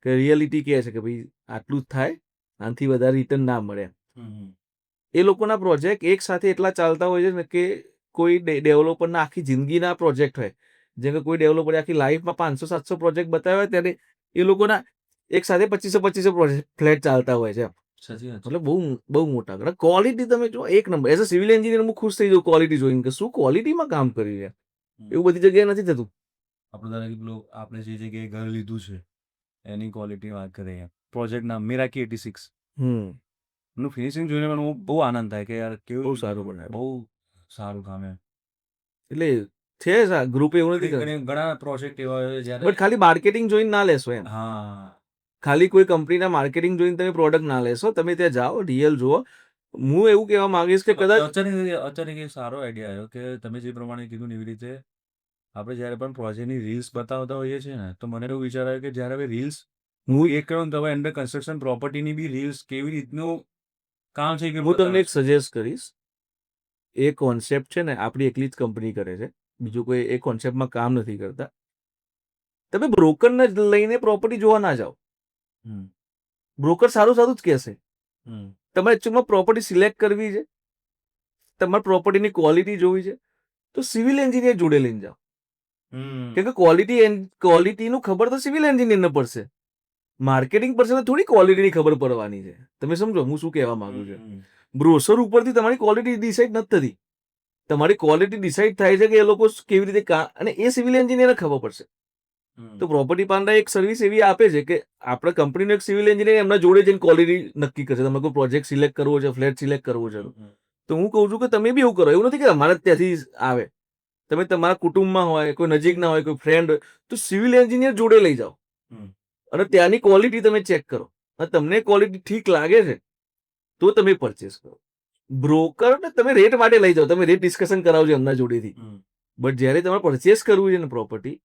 [SPEAKER 2] કે રિયાલિટી કહે છે કે ભાઈ આટલું જ થાય, આનાથી વધારે રિટર્ન ના મળે. એ લોકોના પ્રોજેક્ટ એક સાથે એટલા ચાલતા હોય છે ને કે કોઈ ડેવલપરના આખી જિંદગીના પ્રોજેક્ટ હોય. જેમ કે કોઈ ડેવલપરે આખી લાઈફમાં 500-700 પ્રોજેક્ટ બતાવ્યા હોય ત્યારે એ લોકોના એક સાથે 2500 પ્રોજેક્ટ ફ્લેટ ચાલતા હોય છે.
[SPEAKER 1] સાચી વાત છે.
[SPEAKER 2] એટલે બહુ બહુ મોટા અને ક્વોલિટી તમે જો એક number. As a civil engineer હું ખુશ થઈ જાઉં ક્વોલિટી જોઈને કે શું ક્વોલિટીમાં કામ કરી રહ્યા. એવું બધી જગ્યાએ નથી થતું.
[SPEAKER 1] આપણે ધારો કે પેલું આપણે જે જગ્યાએ ઘર લીધું છે એની ક્વોલિટી વાત કરીએ. પ્રોજેક્ટ નામ મિરાકી 86 નું ફિનિશિંગ જોઈને મને બહુ આનંદ થાય કે યાર કેવું
[SPEAKER 2] બહુ સારું બનાવ્યું.
[SPEAKER 1] બહુ સારું કામ એમ.
[SPEAKER 2] એટલે છે ગ્રુપ એવું નથી કરતું.
[SPEAKER 1] ઘણા પ્રોજેક્ટ એવા હોય
[SPEAKER 2] બટ
[SPEAKER 1] જ્યારે
[SPEAKER 2] ખાલી માર્કેટિંગ જોઈને ના લેશો એમ.
[SPEAKER 1] હા
[SPEAKER 2] ખાલી કોઈ કંપનીના માર્કેટિંગ જોઈને તમે પ્રોડક્ટ ના લેશો. તમે ત્યાં જાઓ, રિયલ જુઓ. હું એવું કહેવા માંગીશ કે કદાચ
[SPEAKER 1] અચાનક એક સારો આઈડિયા આવ્યો કે તમે જે પ્રમાણે કીધું ને એવી રીતે આપણે જ્યારે પણ પ્રોજેક્ટની રીલ્સ બતાવતા હોઈએ છીએ ને તો મને એવું વિચાર આવ્યો કે જ્યારે હવે રીલ્સ હું એક કરું તો હવે અંડર કન્સ્ટ્રક્શન પ્રોપર્ટીની બી રીલ્સ કેવી રીતનું કામ છે કે
[SPEAKER 2] હું તમને એક સજેસ્ટ કરીશ. એ કોન્સેપ્ટ છે ને આપણી એકલી જ કંપની કરે છે. બીજું કોઈ એ કોન્સેપ્ટમાં કામ નથી કરતા. તમે બ્રોકરને લઈને પ્રોપર્ટી જોવા ના જાઓ. બ્રોકર સારું સારું જ કહેશે. તમારે એકચ્યુઅલમાં પ્રોપર્ટી સિલેક્ટ કરવી છે, તમારે પ્રોપર્ટીની ક્વોલિટી જોવી છે, તો સિવિલ એન્જિનિયર જોડે લઈને જાઓ. કેમ કે ક્વોલિટીનું ખબર તો સિવિલ એન્જિનિયરને પડશે. માર્કેટિંગ પર્સનને થોડી ક્વોલિટીની ખબર પડવાની છે. તમે સમજો હું શું કહેવા માંગુ છું. બ્રોશર ઉપરથી તમારી ક્વોલિટી ડિસાઇડ નથી થતી. તમારી ક્વોલિટી ડિસાઇડ થાય છે કે એ લોકો કેવી રીતે અને એ સિવિલ એન્જિનિયરને ખબર પડશે. તો પ્રોપર્ટી પાન્ડા એક સર્વિસ એવી આપે છે કે આપણે કંપનીનો એક સિવિલ એન્જિનિયર એમના જોડે જઈને ક્વોલિટી નક્કી કરશે. તમારે કોઈ પ્રોજેક્ટ સિલેક્ટ કરવો છે, ફ્લેટ સિલેક્ટ કરવો છે, તો હું કહું છું કે તમે બી એવું કરો. એવું નથી કે અમારે ત્યાંથી આવે. તમે તમારા કુટુંબમાં હોય, કોઈ નજીકના હોય, કોઈ ફ્રેન્ડ હોય, તો સિવિલ એન્જિનિયર જોડે લઈ જાઓ અને ત્યાંની ક્વોલિટી તમે ચેક કરો. અને તમને ક્વોલિટી ઠીક લાગે છે તો તમે પરચેસ કરો. બ્રોકરને તમે રેટ માટે લઈ જાઓ. તમે રેટ ડિસ્કશન કરાવજો એમના જોડેથી. બટ જ્યારે તમારે પરચેસ કરવું છે ને પ્રોપર્ટી,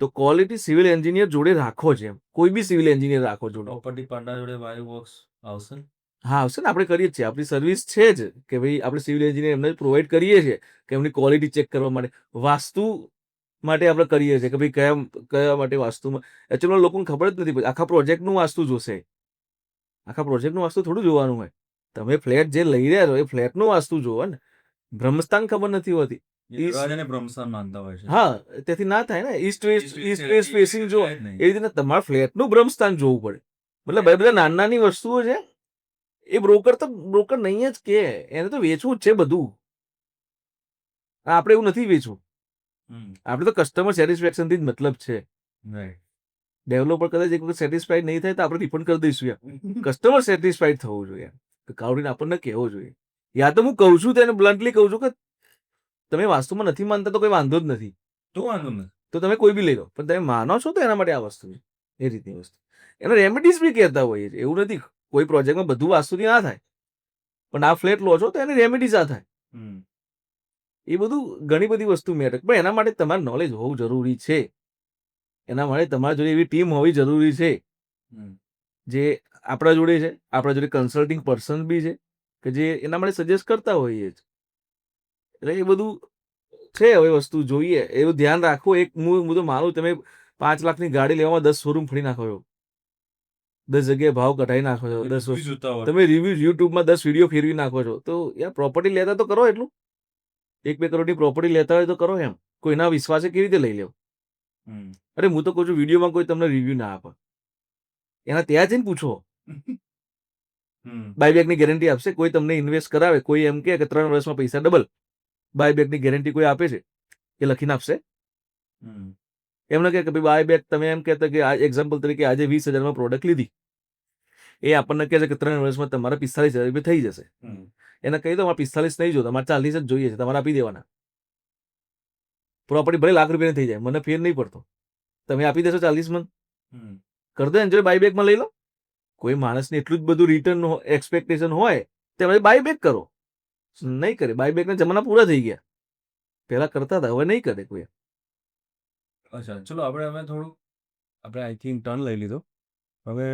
[SPEAKER 2] તો ક્વોલિટી સિવિલ એન્જિનિયર જોડે રાખો છે. એમ કોઈ બી સિવિલ એન્જિનિયર રાખો જોડે.
[SPEAKER 1] પ્રોપર્ટી પાંડા જોડે વાયુ બોક્સ આવશે ને?
[SPEAKER 2] હા, આવશે ને. આપણે કરીએ જ છીએ. આપણી સર્વિસ છે જ કે ભાઈ આપણે સિવિલ એન્જિનિયર એમને પ્રોવાઈડ કરીએ છીએ કે એમની ક્વોલિટી ચેક કરવા માટે. વાસ્તુ માટે આપણે કરીએ છીએ કે ભાઈ કયા માટે વાસ્તુમાં એકચ્યુઅલમાં લોકોને ખબર જ નથી પડતી. આખા પ્રોજેક્ટનું વાસ્તુ જોશે. આખા પ્રોજેક્ટનું વાસ્તુ થોડું જોવાનું હોય. તમે ફ્લેટ જે લઈ રહ્યા છો એ ફ્લેટનું વાસ્તુ જોવો ને. બ્રહ્મસ્થાન ખબર નથી હોતી.
[SPEAKER 1] દરવાજાને બ્રહ્મસ્થાન માનતા હોય છે.
[SPEAKER 2] હા, તેથી ના થાય ને. ઈસ્ટ વેસ્ટ ફેસિંગ જો એ રીતે તમારા ફ્લેટનું બ્રહ્મસ્થાન જોવું પડે. મતલબ બધા નાની વસ્તુઓ છે. એ બ્રોકર નહીં જ કે એને તો વેચવું જ છે બધું. આપણે એવું નથી વેચવું. આપણે તો કસ્ટમર સેટિસ્ફેક્શનથી જ મતલબ છે. ડેવલપર કદાચ એક વખત સેટિસ્ફાઈડ નહીં થાય તો આપણે રિફંડ કરી દઈશું યાર. કસ્ટમર સેટિસ્ફાઈડ થવું જોઈએ. કાવડીને આપણને કહેવો જોઈએ. યા તો હું કહું છું તેને બ્લન્ટલી કહું છું કે તમે વાસ્તુમાં નથી માનતા તો કોઈ વાંધો જ નથી.
[SPEAKER 1] તો વાંધો નથી.
[SPEAKER 2] તો તમે કોઈ બી લઈ લો. પણ તમે માનો છો તો એના માટે આ વસ્તુ છે. એ રીતની વસ્તુ. એના રેમેડીઝ બી કહેતા હોઈએ છીએ. એવું નથી કોઈ પ્રોજેક્ટમાં બધું વાસ્તુથી ના થાય. પણ આ ફ્લેટ લો છો તો એની રેમેડીઝ આ થાય. એ બધું ઘણી બધી વસ્તુ મેટર. પણ એના માટે તમારે નોલેજ હોવું જરૂરી છે. એના માટે તમારા જોડે એવી ટીમ હોવી જરૂરી છે જે આપણા જોડે છે. આપણા જોડે કન્સલ્ટિંગ પર્સન બી છે કે જે એના માટે સજેસ્ટ કરતા હોઈએ છે. એટલે એ બધું છે. હવે વસ્તુ જોઈએ એવું ધ્યાન રાખવું. એક હું તો માનું તમે 5 લાખની ગાડી લેવામાં 10 શોરૂમ ફરી નાખો છો. 10 જગ્યાએ ભાવ કઢાઈ નાખો છો. 10 વસ્તુ તમે રિવ્યુ યુટ્યુબમાં 10 વિડીયો ફેરવી નાખો છો. તો યાર પ્રોપર્ટી લેતા તો કરો એટલું. 1-2 કરોડની પ્રોપર્ટી લેતા હોય તો કરો એમ. કોઈના વિશ્વાસે કેવી રીતે લઈ લેવું? અરે હું તો કહું છું વિડીયોમાં કોઈ તમને રિવ્યુ ના આપે. એના ત્યાં જઈને પૂછો. બાયબેકની ગેરંટી આપશે. કોઈ તમને ઇન્વેસ્ટ કરાવે, કોઈ એમ કે 3 વર્ષમાં પૈસા ડબલ, બાયબેકની ગેરંટી કોઈ આપે છે? એ લખીને આપશે? એમને કે ભાઈ બાયબેક તમે એમ કહેતા કે આ એક્ઝામ્પલ તરીકે આજે 20,000માં પ્રોડક્ટ લીધી, એ આપણને કહે છે કે 3 વર્ષમાં તમારા 45,000 રૂપિયા થઈ જશે. એને કહી દો અમારે 45 નહીં જોતા, અમારે 40 જ જોઈએ છે, તમારે આપી દેવાના. પ્રોપર્ટી ભલે લાખ રૂપિયાની થઈ જાય, મને ફેર નહીં પડતો. તમે આપી દેશો 40 કર દો. એન્જોય બાયબેકમાં લઈ લો. કોઈ માણસને એટલું જ બધું રિટર્ન એક્સપેક્ટેશન હોય તે બાયબેક કરો. નહીં કરે. બાયબેકના જમાના પૂરા થઈ ગયા. પહેલા કરતા હતા, હવે નહીં કરે કોઈ.
[SPEAKER 1] અચ્છા, ચલો હવે થોડું આઈ થિંક ટર્ન લઈ લીધો. હવે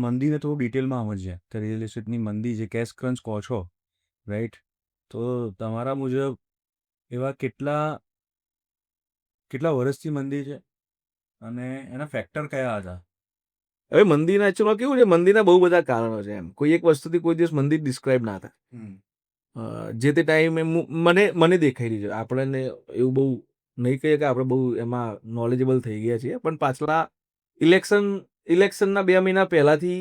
[SPEAKER 1] મંદીને થોડું ડિટેલમાં સમજીએ કે રિયલ એસ્ટેટની મંદી જે કેશ ક્રંચ કહો છો, રાઈટ? તો તમારા મુજબ એવા કેટલા વર્ષથી મંદી છે અને એના ફેક્ટર કયા હતા
[SPEAKER 2] હવે મંદિરના એકચ્યુઅલમાં કેવું છે, મંદિરના બહુ બધા કારણો છે એમ. કોઈ એક વસ્તુથી કોઈ દિવસ મંદિર ડિસ્ક્રાઇબ ના થાય. જે તે ટાઈમે મને દેખાઈ રહ્યું છે. આપણને એવું બહુ નહીં કહીએ કે આપણે બહુ એમાં નોલેજેબલ થઈ ગયા છીએ, પણ પાછલા ઇલેક્શનના 2 મહિના પહેલાથી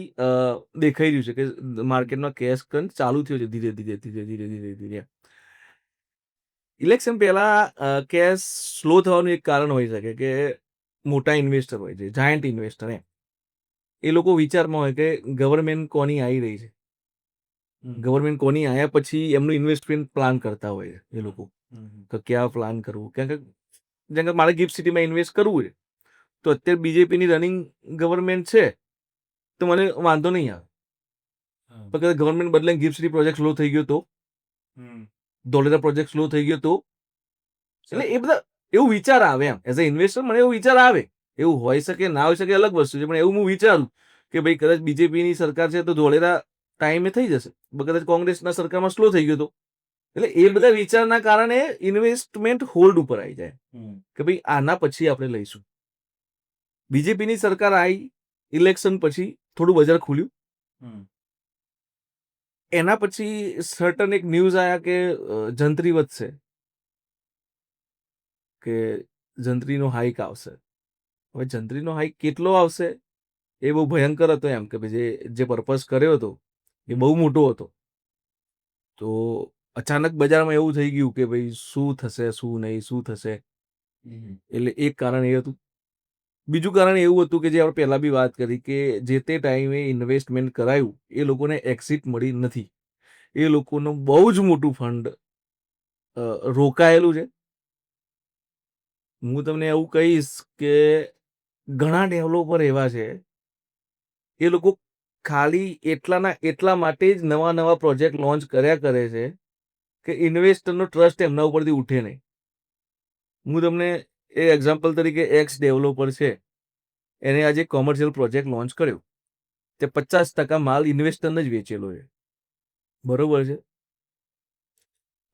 [SPEAKER 2] દેખાઈ રહ્યું છે કે માર્કેટમાં કેશ ક્રંચ ચાલુ થયો છે ધીરે ધીરે ધીરે ધીરે ધીરે ધીરે. ઇલેક્શન પહેલા કેશ સ્લો થવાનું એક કારણ હોઈ શકે કે મોટા ઇન્વેસ્ટર હોય છે, જાયન્ટ ઇન્વેસ્ટર એમ. એ લોકો વિચારમાં હોય કે ગવર્મેન્ટ કોની આવી રહી છે, ગવર્મેન્ટ કોની આવ્યા પછી એમનું ઇન્વેસ્ટમેન્ટ પ્લાન કરતા હોય છે એ લોકો કે ક્યાં પ્લાન કરવું. કારણ કે જેમ કે મારે ગિફ્ટ સિટીમાં ઇન્વેસ્ટ કરવું છે, તો અત્યારે બીજેપીની રનિંગ ગવર્મેન્ટ છે, તો મને વાંધો નહીં આવે. પણ કદાચ ગવર્મેન્ટ બદલાઈને ગિફ્ટ સિટી પ્રોજેક્ટ સ્લો થઈ ગયો તો, ધોલેરા પ્રોજેક્ટ સ્લો થઈ ગયો તો, એટલે એ બધા એવું વિચાર આવે એમ. એઝ અ ઇન્વેસ્ટર મને એવું વિચાર આવે. એવું હોઈ શકે ના હોઈ શકે અલગ વસ્તુ છે, પણ એવું હું વિચારું કે ભાઈ કદાચ બીજેપીની સરકાર છે તો ધોલેરા ટાઈમે થઈ જશે, કદાચ કોંગ્રેસના સરકારમાં સ્લો થઈ ગયો તો. એટલે એ બધા વિચારના કારણે ઇન્વેસ્ટમેન્ટ હોલ્ડ ઉપર આવી જાય કે ભાઈ આના પછી આપણે લઈશું. બીજેપીની સરકાર આવી, ઇલેક્શન પછી થોડું બજાર ખુલ્યું. એના પછી સર્ટન એક ન્યૂઝ આયા કે જંત્રી વધશે, કે જંત્રીનો હાઈક આવશે. હવે જંત્રીનો હાઈક કેટલો આવશે એ બહુ ભયંકર હતો એમ કે ભાઈ જે પર્પઝ કર્યો હતો એ બહુ મોટો હતો. તો અચાનક બજારમાં એવું થઈ ગયું કે ભાઈ શું થશે શું નહીં, શું થશે. એટલે એક કારણ એ હતું. બીજું કારણ એવું હતું કે જે આપણે પહેલા બી વાત કરી કે જે તે ટાઈમે ઇન્વેસ્ટમેન્ટ કરાયું એ લોકોને એક્ઝિટ મળી નથી. એ લોકોનું બહુ જ મોટું ફંડ રોકાયેલું છે. હું તમને એવું કહીશ કે ઘણા ડેવલપર એવા છે, એ લોકો ખાલી એટલા માટે જ નવા પ્રોજેક્ટ લોન્ચ કર્યા કરે છે કે ઇન્વેસ્ટરનો ટ્રસ્ટ એમના ઉપરથી ઉઠે નહીં. હું તમને એ એક્ઝામ્પલ તરીકે એક્સ ડેવલપર છે, એને આજે કોમર્શિયલ પ્રોજેક્ટ લોન્ચ કર્યો, તે 50% માલ ઇન્વેસ્ટરને જ વેચેલો છે. બરોબર છે.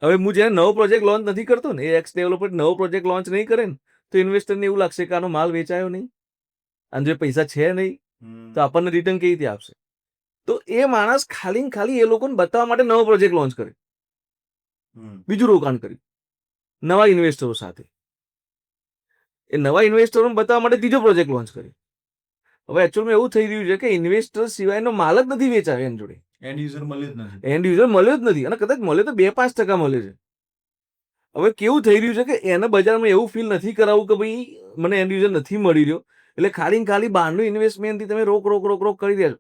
[SPEAKER 2] હવે હું જ્યારે નવો પ્રોજેક્ટ લોન્ચ નથી કરતો ને, એ એક્સ ડેવલપર નવો પ્રોજેક્ટ લોન્ચ નહીં કરે ને, તો ઇન્વેસ્ટરને એવું લાગશે કે આનો માલ વેચાયો નહીં, અને જો પૈસા છે નહીં તો આપણને રિટર્ન કેવી રીતે આપશે. તો એ માણસ ખાલી એ લોકોને બતાવવા માટે નવો પ્રોજેક્ટ લોન્ચ કર્યો, બીજું રોકાણ કર્યું નવા ઇન્વેસ્ટરો સાથે. એ નવા ઇન્વેસ્ટરોને બતાવવા માટે ત્રીજો પ્રોજેક્ટ લોન્ચ કર્યો. હવે એકચ્યુઅલમાં એવું થઈ રહ્યું છે કે ઇન્વેસ્ટર સિવાયનો માલ જ નથી વેચાયો એની જોડે.
[SPEAKER 1] એન્ડ યુઝર મળ્યો
[SPEAKER 2] જ નથી, અને કદાચ મળે તો 2-5% મળે છે. હવે કેવું થઈ રહ્યું છે કે એને બજારમાં એવું ફીલ નથી કરાવવું કે ભાઈ મને એન્ડ યુઝર નથી મળી રહ્યો, એટલે ખાલી બહારનું ઇન્વેસ્ટમેન્ટથી તમે રોક કરી રહ્યા છો.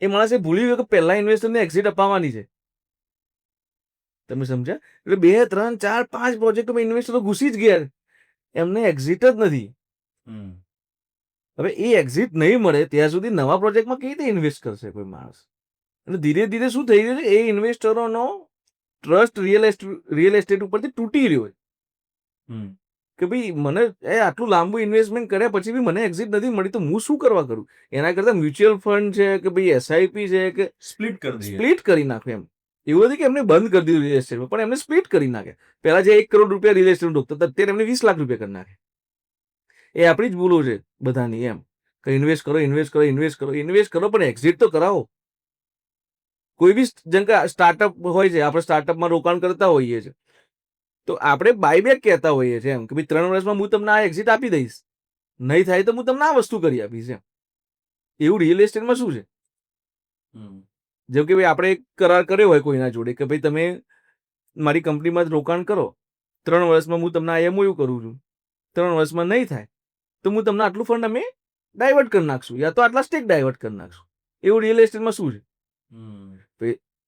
[SPEAKER 2] એ માણસે ભૂલી ગયો કે પહેલા ઇન્વેસ્ટરને એક્ઝિટ અપાવવાની છે. તમે સમજ્યા? એટલે 2, 3, 4, 5 પ્રોજેક્ટમાં ઇન્વેસ્ટરો ઘૂસી જ ગયા, એમને એક્ઝિટ જ નથી. હવે એ એક્ઝિટ નહીં મળે ત્યાં સુધી નવા પ્રોજેક્ટમાં કેવી રીતે ઇન્વેસ્ટ કરશે કોઈ માણસ? અને ધીરે ધીરે શું થઈ રહ્યું છે, એ ઇન્વેસ્ટરોનો ટ્રસ્ટ રિયલ એસ્ટેટ ઉપરથી તૂટી રહ્યો છે કે ભાઈ મને આટલું લાંબુ ઇન્વેસ્ટમેન્ટ કર્યા પછી બી મને એક્ઝિટ નથી મળી, તો હું શું કરવા કરું? એના કરતા મ્યુચ્યુઅલ ફંડ છે કે ભાઈ એસઆઈપી છે કે સ્પ્લિટ કરી નાખે એમ. એવું નથી કે એમને બંધ કરી દીધું રિયલ એસ્ટેટમાં, પણ એમને સ્પ્લિટ કરી નાખે. પહેલા જે 1 કરોડ રૂપિયા રિયલ એસ્ટેટ રોકતા હતા, અત્યારે એમને 20 લાખ રૂપિયા કરી નાખે. એ આપણી જ ભૂલો છે બધાની એમ કે ઇન્વેસ્ટ કરો પણ એક્ઝિટ તો કરાવો. કોઈ બી જેમ કે સ્ટાર્ટઅપ હોય છે, આપણે સ્ટાર્ટઅપમાં રોકાણ કરતા હોઈએ છીએ, તો આપણે બાયબેક કહેતા હોઈએ છીએ એમ કે ભાઈ 3 વર્ષમાં હું તમને આ એક્ઝિટ આપી દઈશ, નહીં થાય તો હું તમને આ વસ્તુ કરી આપીશ એમ. એવું રિયલ એસ્ટેટમાં શું છે? જેમ કે ભાઈ આપણે એક કરાર કર્યો હોય કોઈના જોડે કે ભાઈ તમે મારી કંપનીમાં જ રોકાણ કરો, 3 વર્ષમાં હું તમને આ એમઓયુ કરું છું, 3 વર્ષમાં નહીં થાય તો હું તમને આટલું ફંડ અમે ડાયવર્ટ કરી નાખશું, યા તો આટલા સ્ટેક ડાયવર્ટ કરી નાખશું. એવું રિયલ એસ્ટેટમાં શું છે?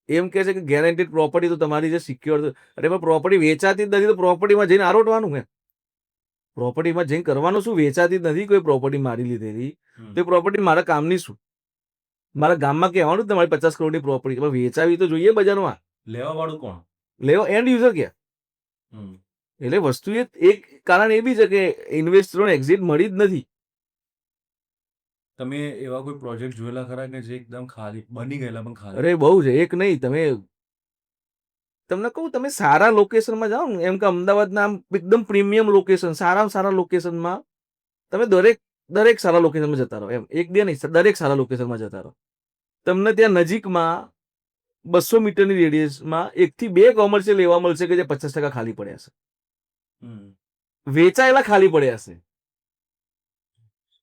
[SPEAKER 2] એમ કે છે કે ગેરંટેડ પ્રોપર્ટી તો તમારી જે સિક્યોર, અરે પણ પ્રોપર્ટી વેચાતી જ નથી તો પ્રોપર્ટીમાં જઈને આરોટવાનું એમ. પ્રોપર્ટીમાં જઈને કરવાનું શું? વેચાતી જ નથી કોઈ પ્રોપર્ટી મારી લીધેલી, તો એ પ્રોપર્ટી મારા કામની શું? મારા ગામમાં કહેવાનું તમારી 50 કરોડની પ્રોપર્ટી, પણ વેચાવી તો જોઈએ બજારમાં.
[SPEAKER 1] લેવા વાળું કોણ?
[SPEAKER 2] લેવા એન્ડ યુઝર ક્યાં? એટલે વસ્તુ એક કારણ એ બી છે કે ઇન્વેસ્ટરોને એક્ઝિટ મળી જ નથી.
[SPEAKER 1] તમે એવા કોઈ પ્રોજેક્ટ જોયેલા ખરા કે જે એકદમ ખાલી બની ગયેલા પણ ખાલી?
[SPEAKER 2] અરે બહુ છે, એક નહીં. તમને કહું, તમે સારા લોકેશનમાં જાઓ ને, એમ કે અમદાવાદના એકદમ પ્રીમિયમ લોકેશન, સારામાં સારા લોકેશનમાં તમે દરેક સારા લોકેશનમાં જતા રહો એમ, એક બે નહીં, દરેક સારા લોકેશનમાં જતા રહો. તમને ત્યાં નજીકમાં 200 મીટરની રેડિયસમાં 1 થી 2 કોમર્શિયલ એવા મળશે કે જે 50% ખાલી પડ્યા છે, વેચાયેલા ખાલી પડ્યા છે.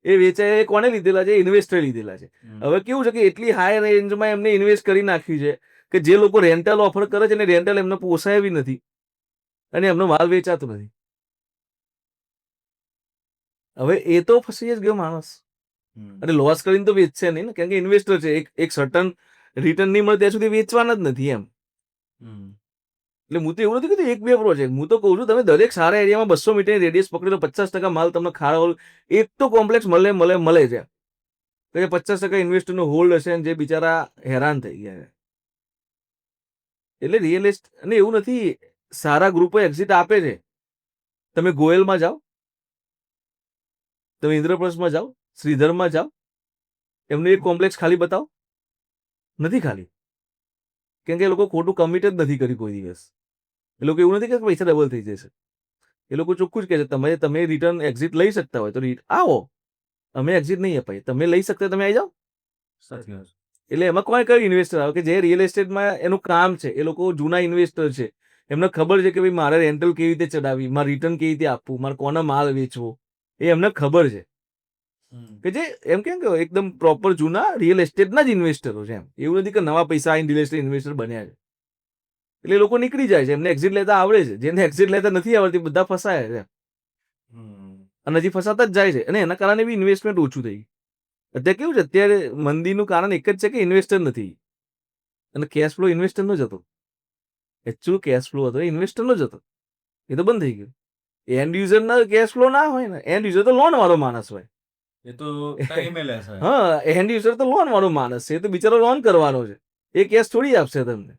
[SPEAKER 2] એ વેચાયેલા કોને લીધેલા છે? ઇન્વેસ્ટરે લીધેલા છે. હવે કેવું છે કે એટલી હાઈ રેન્જમાં એમને ઇન્વેસ્ટ કરી નાખ્યું છે કે જે લોકો રેન્ટલ ઓફર કરે છે ને રેન્ટલ એમને પોસાય બી નથી અને એમનો માલ વેચાતો નથી. હવે એ તો ફસી જ ગયો માણસ અને લોસ કરીને તો વેચશે નહીં ને, કેમ કે ઇન્વેસ્ટર છે. એક સર્ટન રિટર્ન નહીં મળે ત્યાં સુધી વેચવાના જ નથી એમ. એટલે હું તો એવું નથી કીધું એક બે પ્રોજેક્ટ, હું તો કહું છું તમે દરેક સારા એરિયામાં 200 મીટરની રેડિયસ પકડી લો, 50% માલ તમને ખાડા એક તો કોમ્પ્લેક્સ મળે છે કે 50% ઇન્વેસ્ટરનો હોલ્ડ હશે અને જે બિચારા હેરાન થઈ ગયા છે. એટલે રિયલ એસ્ટેટ અને એવું નથી, સારા ગ્રુપો એક્ઝિટ આપે છે. તમે ગોયલમાં જાઓ, તમે ઇન્દ્રપ્રસ્થમાં જાઓ, શ્રીધરમાં જાઓ, એમનું એક કોમ્પ્લેક્સ ખાલી બતાવો, નથી ખાલી. કેમ કે એ લોકો ખોટું કમિટ જ નથી કર્યું કોઈ દિવસ. એ લોકો એવું નથી કે પૈસા ડબલ થઈ જશે. એ લોકો ચોખ્ખું જ કહે છે તમે રિટર્ન એક્ઝિટ લઈ શકતા હોય તો આવો, અમે એક્ઝિટ નહીં અપાય, તમે લઈ શકતા તમે આવી જાઓ.
[SPEAKER 1] સાચી વાત.
[SPEAKER 2] એટલે એમાં કોઈ કઈ ઇન્વેસ્ટર આવે કે જે રિયલ એસ્ટેટમાં એનું કામ છે, એ લોકો જૂના ઇન્વેસ્ટર છે, એમને ખબર છે કે ભાઈ મારે રેન્ટલ કેવી રીતે ચડાવવી, મારે રિટર્ન કેવી રીતે આપવું, મારે કોનો માલ વેચવો, એ એમને ખબર છે. કે જે એમ કેમ કે એકદમ પ્રોપર જૂના રિયલ એસ્ટેટના જ ઇન્વેસ્ટરો છે એમ. એવું નથી કે નવા પૈસા આવીને રિયલ એસ્ટેટ ઇન્વેસ્ટર બન્યા છે. એટલે એ લોકો નીકળી જાય છે, એમને એક્ઝિટ લેતા આવડે છે. જેને એક્ઝિટ લેતા નથી આવડતી બધા ફસાય છે અને હજી ફસાતા જ જાય છે અને એના કારણે બી ઇન્વેસ્ટમેન્ટ ઓછું થઈ ગયું. અત્યારે કેવું છે, અત્યારે મંદીનું કારણ એક જ છે કે ઇન્વેસ્ટર નથી અને કેશ ફ્લો ઇન્વેસ્ટરનો જ હતો. એકચ્યુઅલ કેશ ફ્લો હતો ઇન્વેસ્ટરનો જ હતો, એ તો બંધ થઈ ગયો. એન્ડ યુઝરના કેશ ફ્લો ના હોય ને, એન્ડ યુઝર તો લોન વાળો માણસ હોય.
[SPEAKER 1] એ તો ટાઈમે લેશે.
[SPEAKER 2] હા, એન્ડ યુઝર તો લોન વાળો માણસ છે, એ તો બિચારો લોન કરવાનો છે, એ કેશ થોડી આપશે તમને.